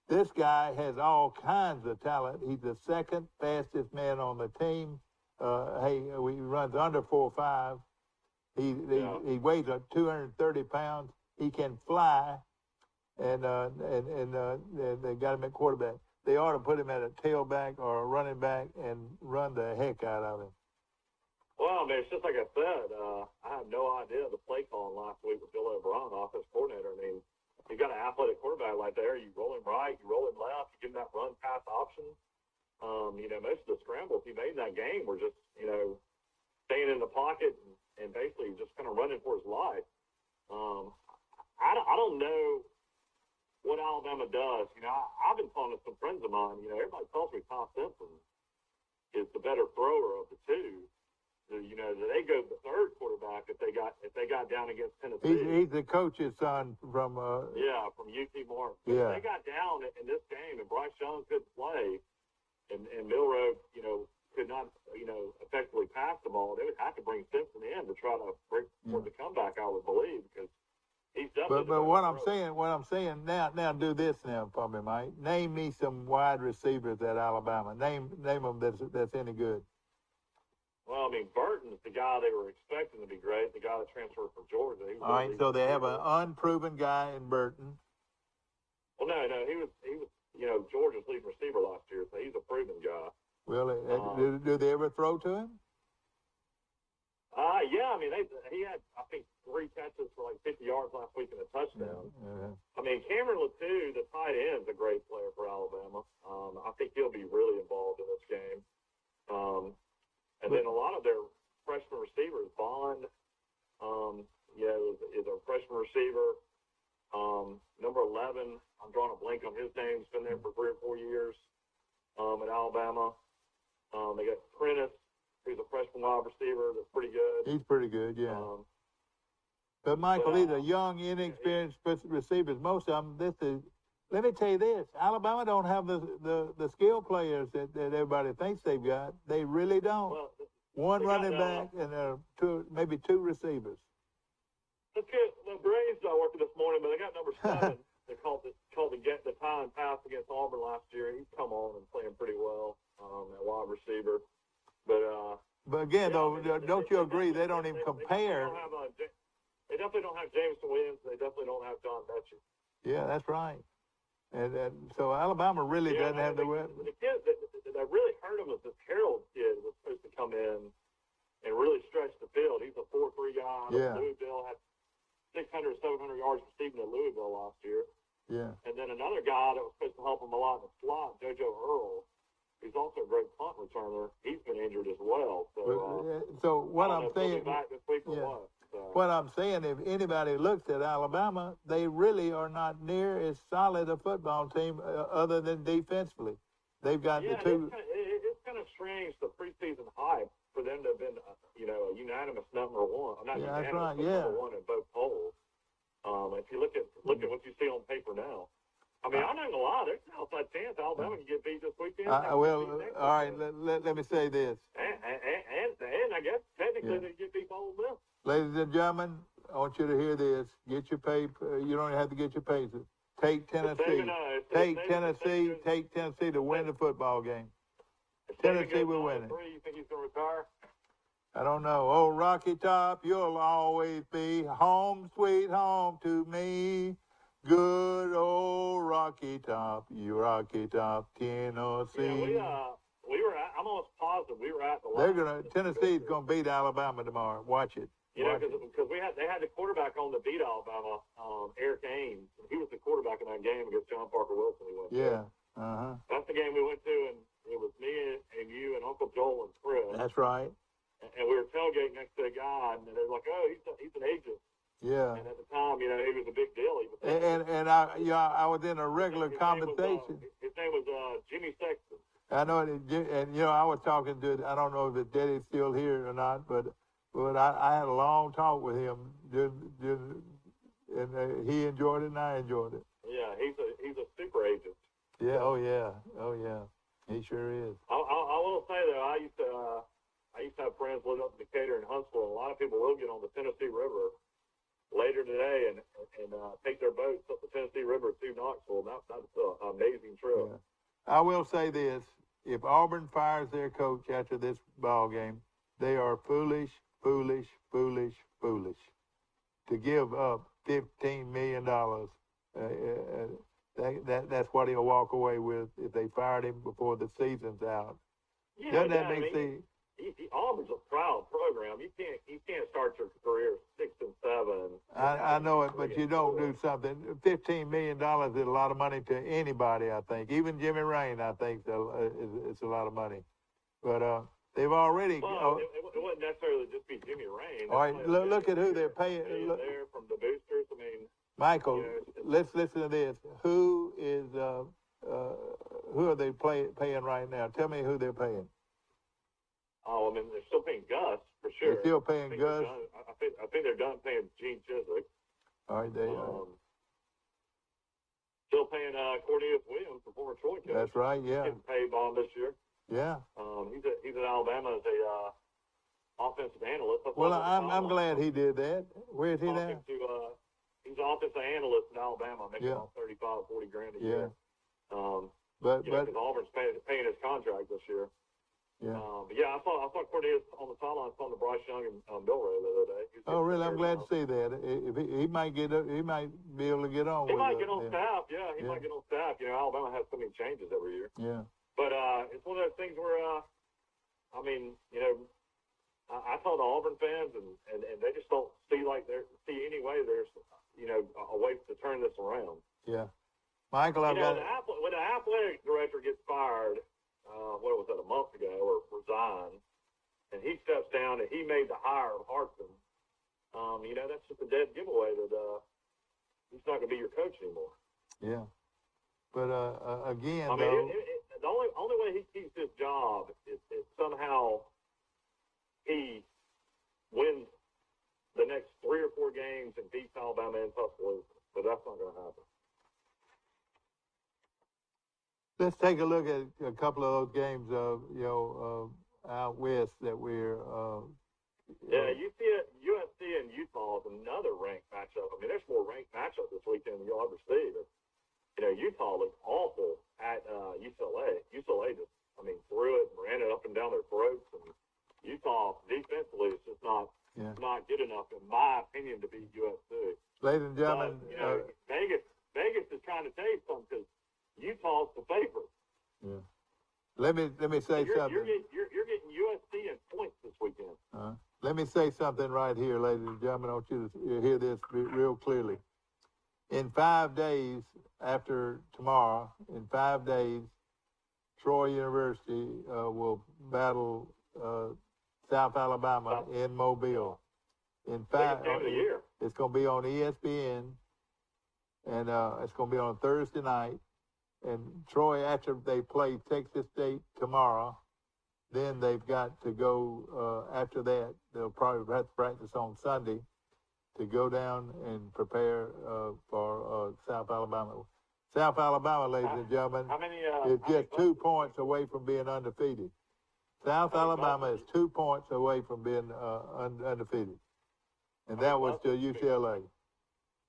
This guy has all kinds of talent. He's the second fastest man on the team. He runs under 4.5. He weighs 230 pounds. He can fly, and they got him at quarterback. They ought to put him at a tailback or a running back and run the heck out of him. Well, I mean, it's just like I said. I have no idea the play calling last week with Bill O'Brien, offense coordinator. I mean, you got an athletic quarterback like there. You roll him right, you roll him left, you give him that run pass option. Most of the scrambles he made in that game were just, staying in the pocket and basically just kind of running for his life. I don't know what Alabama does. I've been talking to some friends of mine. Everybody tells me Tom Simpson is the better thrower of the two. They go to the third quarterback if they got down against Tennessee. He's the coach's son from from UT Martin. Yeah. If they got down in this game and Bryce Young couldn't play, and Milroe, could not, effectively pass the ball, they would have to bring Simpson in to try to bring for the comeback, I would believe, because he's definitely. But what I'm saying now do this now for me, Mike. Name me some wide receivers at Alabama. Name them that's any good. Well, I mean, Burton's the guy they were expecting to be great, the guy that transferred from Georgia. All right, so they have an unproven guy in Burton. Well, no, he was Georgia's lead receiver last year, so he's a proven guy. Well, do they ever throw to him? Yeah, I mean, he had, I think, 3 catches for like 50 yards last week and a touchdown. Yeah. I mean, Cameron Latou, the tight end, is a great player for Alabama. I think he'll be really involved in this game. And then a lot of their freshman receivers, Bond, is a freshman receiver. Number 11, I'm drawing a blank on his name. He's been there for 3 or 4 years at Alabama. They got Prentice, who's a freshman wide receiver that's pretty good. He's pretty good, yeah. But Michael, these are young, inexperienced receivers. Most of them. Let me tell you this: Alabama don't have the skill players that everybody thinks they've got. They really don't. Well, one running back and maybe two receivers. The Braves I worked with this morning, but they got number 7. They called the time pass against Auburn last year. He's come on and playing pretty well at wide receiver. But again, don't you agree? They don't even compare. They definitely don't have Jameson Williams. They definitely don't have John Mechie. Yeah, that's right. And so Alabama really doesn't have the kid that really hurt him was this Harold kid was supposed to come in and really stretch the field. He's a 4.3 guy. Yeah. Louisville had 600, 700 yards receiving at Louisville last year. Yeah. And then another guy that was supposed to help him a lot in the slot, JoJo Earl, who's also a great punt returner. He's been injured as well. So what I'm saying, back this week or what. What I'm saying, if anybody looks at Alabama, they really are not near as solid a football team other than defensively. They've got the two. It's kind of strange the preseason hype for them to have been, a unanimous number one. Not unanimous, that's right. but number one in both polls. If you look at what you see on paper now. I mean, I'm not gonna lie. There's an outside chance Alabama can get beat this weekend. All right. Let me say this. And I guess technically they get beat by Ole Miss. Ladies and gentlemen, I want you to hear this. Get your paper. You don't have to get your papers. Take Tennessee. Take Tennessee to win the football game. Tennessee will win it. You think he's gonna retire? I don't know. Oh, Rocky Top, you'll always be home, sweet home to me. Good old Rocky Top, you Rocky Top, Tennessee. Yeah, we were at, I'm almost positive we were at the Tennessee's gonna beat Alabama tomorrow. Watch it. Because they had the quarterback on to beat Alabama, Eric Ames. He was the quarterback in that game against John Parker Wilson. That's the game we went to, and it was me and you and Uncle Joel and Chris. That's right. And we were tailgating next to a guy, and they were like, "Oh, he's an agent." Yeah. And at the time, he was a big deal. And I was in a regular conversation. His name was Jimmy Sexton. I know, and I was talking to. I don't know if his daddy's still here or not, but I had a long talk with him, and he enjoyed it, and I enjoyed it. Yeah, he's a super agent. Yeah. Oh yeah. He sure is. I will say though, I used to have friends living up in Decatur and Huntsville, and a lot of people will get on the Tennessee River later today and take their boats up the Tennessee River to Knoxville. That's an amazing trip. Yeah. I will say this: if Auburn fires their coach after this ball game, they are foolish to give up $15 million. That's what he'll walk away with if they fired him before the season's out. Yeah, doesn't that make sense? Auburn's a proud program. You can't start your career 6 and 7. I know it, but you don't do something. $15 million is a lot of money to anybody, I think. Even Jimmy Rain, I think, it's a lot of money. But they've already. Well, it wouldn't necessarily just be Jimmy Rain. All right, look at who they're paying. There from the boosters. I mean, Michael, let's listen to this. Who are they paying right now? Tell me who they're paying. Oh, I mean, they're still paying Gus, for sure. They're still paying Gus? I think they're done paying Gene Chiswick. All right, they are. Still paying Cornelius Williams, the former Troy coach. That's right, yeah. Getting paid by him this year. Yeah. He's at Alabama as a offensive analyst. Well, I'm glad he did that. Where is he now? He's an offensive analyst in Alabama, making about $35-40 grand a year. But Auburn's paying his contract this year. Yeah. But yeah, I saw Cornelius on the sideline on the Bryce Young and Bill Ray the other day. Oh, really? I'm glad to see that. If he might be able to get on. He might get on staff. Yeah, he might get on staff. Alabama has so many changes every year. Yeah. But it's one of those things where, I talk to Auburn fans, and they just don't see any way there's a way to turn this around. Yeah. Michael, when the athletic director gets fired. What was that, a month ago, or resigned, and he steps down and he made the hire of Hartman, that's just a dead giveaway that he's not going to be your coach anymore. Yeah. But again, the only only way he keeps his job is somehow he wins the next 3 or 4 games and beats Alabama in Tuscaloosa. But that's not going to happen. Let's take a look at a couple of those games, out west that we're. Yeah, you see it. USC and Utah is another ranked matchup. I mean, there's more ranked matchups this weekend than you'll ever see. But, Utah looked awful at UCLA. UCLA just, threw it and ran it up and down their throats. And Utah defensively is just not good enough, in my opinion, to beat USC. Ladies and gentlemen, but, Vegas is trying to tell you something because Utah's the favorite. Yeah. Let me say something. You're getting USC in points this weekend. Let me say something right here, ladies and gentlemen. I want you to hear this real clearly. In 5 days after tomorrow, in 5 days, Troy University will battle South Alabama in Mobile. In fact, it's going to be on ESPN, and it's going to be on Thursday night. And Troy, after they play Texas State tomorrow, then they've got to go, after that, they'll probably have to practice on Sunday to go down and prepare for South Alabama. South Alabama, ladies and gentlemen, is just 2 points away from being undefeated. South Alabama is 2 points away from being undefeated. And that was to UCLA.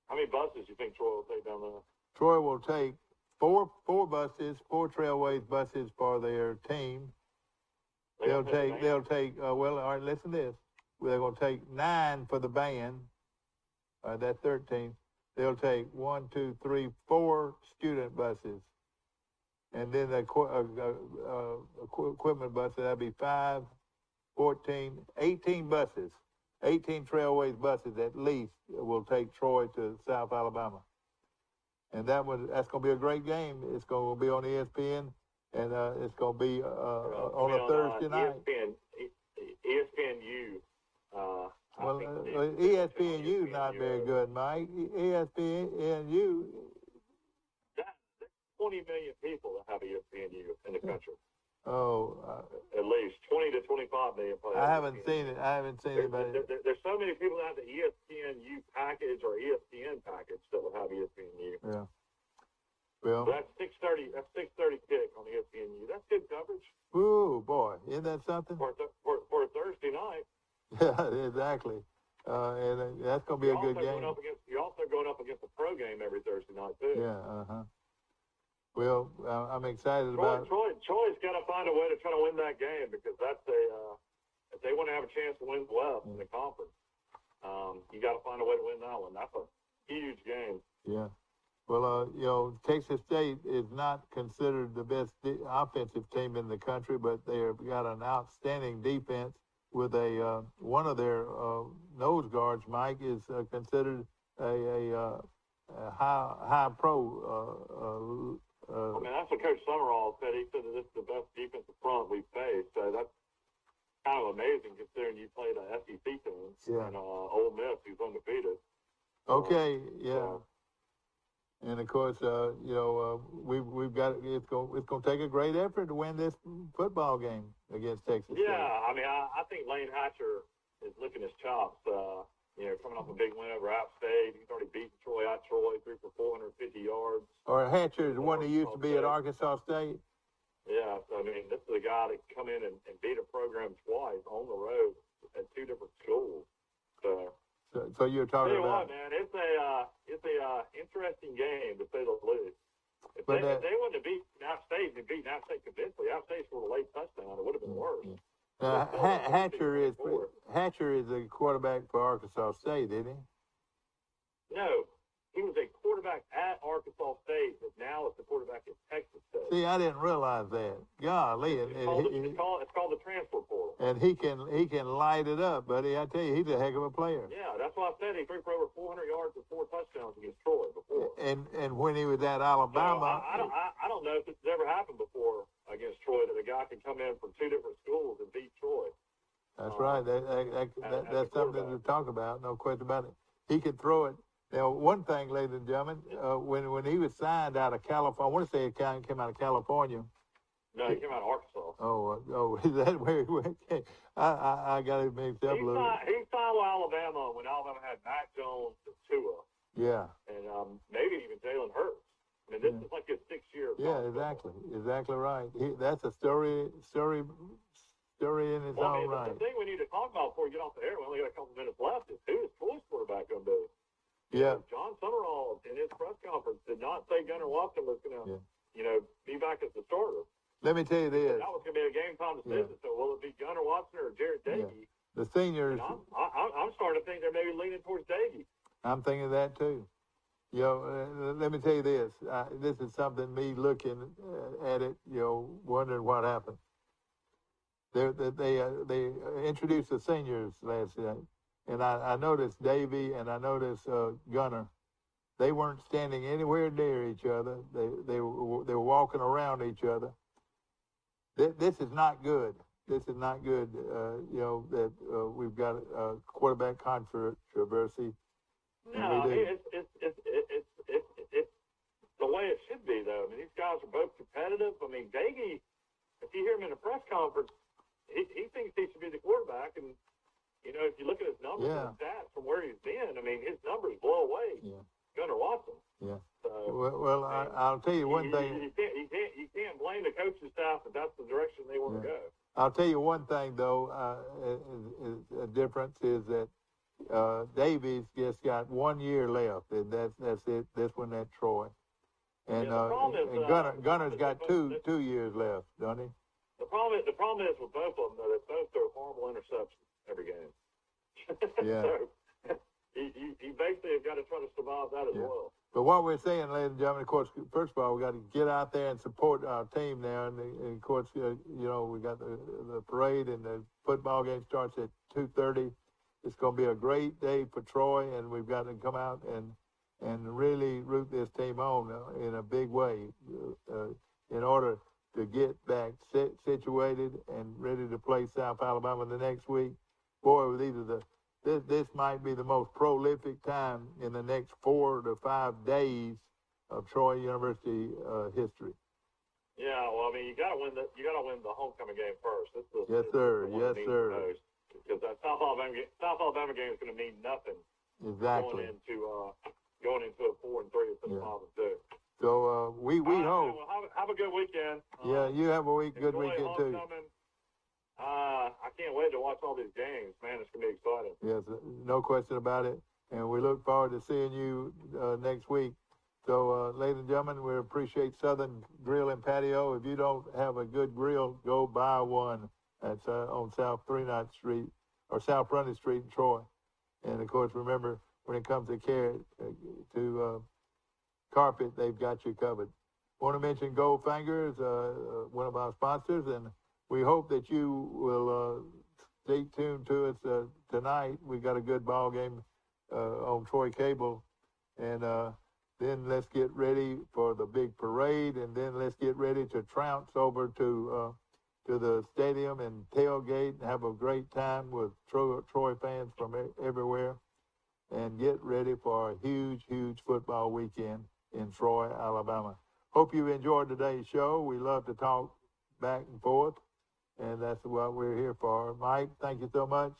How many buses do you think Troy will take down there? Troy will take four buses, 4 Trailways buses for their team. They'll take, all right, listen to this. They're going to take 9 for the band. That's 13. They'll take 1, 2, 3, 4 student buses. And then the equipment buses, that'll be 5, 14, 18 buses. 18 Trailways buses at least will take Troy to South Alabama. And that's going to be a great game. It's going to be on ESPN, and it's going to be on a Thursday night. ESPNU. ESPNU is not very good, Mike. ESPNU. There's 20 million people that have ESPNU in the country. At least 20 to 25 million. I haven't seen it. There's so many people that have the ESPNU package or ESPN package that will have ESPNU. Yeah. Well, so that's 6:30. That's 6:30 kick on ESPNU. That's good coverage. Ooh, boy, isn't that something? For a Thursday night. Yeah, exactly. And that's going to be a good game. You're also going up against a pro game every Thursday night too. Yeah. Well, I'm excited about. Troy's got to find a way to try to win that game because that's if they want to have a chance to win the West in the conference, you got to find a way to win that one. That's a huge game. Yeah. Well, Texas State is not considered the best offensive team in the country, but they've got an outstanding defense with one of their nose guards, Mike, is considered a high pro. That's what Coach Summerall said. He said that this is the best defensive front we've faced. So that's kind of amazing considering you played an SEC team and Ole Miss, who's undefeated. Okay, yeah. And of course, we've got it's going to take a great effort to win this football game against Texas. Yeah, I think Lane Hatcher is licking his chops. Coming off a big win over App State, he's already beaten Troy at Troy, threw for 450 yards. Or Hatcher is the one that used to be at Arkansas State. Yeah, so this is a guy that come in and beat a program twice on the road at 2 different schools. So you're talking about? What, man, it's a interesting game to say the least. If they wouldn't have beat App State and beaten App State convincingly, App State scored a late touchdown, it would have been worse. Hatcher is a quarterback for Arkansas State, isn't he? No, he was a quarterback at Arkansas State, but now it's the quarterback at Texas State. See, I didn't realize that. Golly, it's called the transfer portal. And he can light it up, buddy. I tell you, he's a heck of a player. Yeah, that's why I said he threw for over 400 yards and 4 touchdowns against Troy before. And when he was at Alabama, I don't know if it's ever happened before against Troy that a guy can come in from 2 different schools and beat Troy. That's right. That's something to talk about. No question about it. He could throw it. Now, one thing, ladies and gentlemen, when he was signed out of California, I want to say it came out of California, No, he came out of Arkansas. Oh, is that where he went? I got it mixed up a little. He signed with Alabama when Alabama had Mac Jones and Tua. Yeah. And maybe even Jalen Hurts. I mean, this is like his 6th year. Yeah, exactly right. That's a story in its own right. The thing we need to talk about before we get off the air, we only got a couple minutes left, is who is Troy's quarterback going to be? Yeah. John Summerall in his press conference did not say Gunnar Watson was going to, be back as the starter. Let me tell you this. That was going to be a game time decision. Yeah. So will it be Gunnar Watson or Jared Davey? The seniors. I'm starting to think they're maybe leaning towards Davey. I'm thinking that too. Let me tell you this. This is something me looking at it, wondering what happened. They introduced the seniors last night, and I noticed Davey and I noticed Gunnar. They weren't standing anywhere near each other. They were walking around each other. This is not good. This is not good. That we've got a quarterback controversy. No, it's the way it should be, though. I mean, these guys are both competitive. I mean, Davey, if you hear him in a press conference, he thinks he should be the quarterback. And, if you look at his numbers and stats from where he's been, I mean, his numbers blow away Gunnar Watson. Yeah. So, well, I'll tell you one thing. You can't blame the coaching staff if that's the direction they want to go. I'll tell you one thing, though, a difference is that Davies just got 1 year left, and that's it. This one at Troy, and Gunnar's got two years left, don't he? The problem is with both of them, though, they both throw horrible interceptions every game. Yeah. So he basically has got to try to survive that as well. But what we're saying, ladies and gentlemen, of course, first of all, we got to get out there and support our team now, and of course, we got the parade, and the football game starts at 2:30. It's going to be a great day for Troy, and we've got to come out and really root this team on in a big way in order to get back situated and ready to play South Alabama the next week. Boy, this might be the most prolific time in the next 4 to 5 days of Troy University history. Yeah, well, I mean, you got to win the homecoming game first. Yes, sir. Because that South Alabama game is going to mean nothing. Exactly. Going into a 4-3 instead of 5-2. So we hope. Well, have a good weekend. You have a good weekend too. I can't wait to watch all these games, man. It's going to be exciting. Yes, no question about it. And we look forward to seeing you next week. So, ladies and gentlemen, we appreciate Southern Grill and Patio. If you don't have a good grill, go buy one. That's on South 39th Street or South Running Street in Troy. And, of course, remember, when it comes to carpet, they've got you covered. Want to mention Goldfingers, one of our sponsors, and we hope that you will stay tuned to us tonight. We got a good ball game on Troy Cable, and then let's get ready for the big parade, and then let's get ready to trounce over to the stadium and tailgate and have a great time with Troy fans from everywhere, and get ready for a huge, huge football weekend in Troy, Alabama. Hope you enjoyed today's show. We love to talk back and forth, and that's what we're here for. Mike, thank you so much.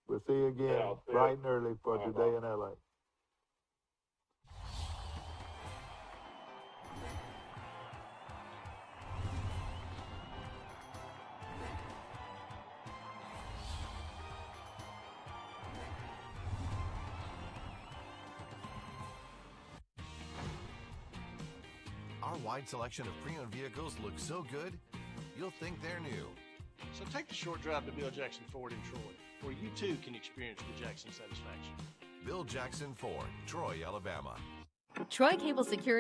We'll see you again bright and early for Today in L.A. Our wide selection of pre-owned vehicles looks so good, you'll think they're new. So take the short drive to Bill Jackson Ford in Troy, where you too can experience the Jackson satisfaction. Bill Jackson Ford, Troy, Alabama. Troy Cable Security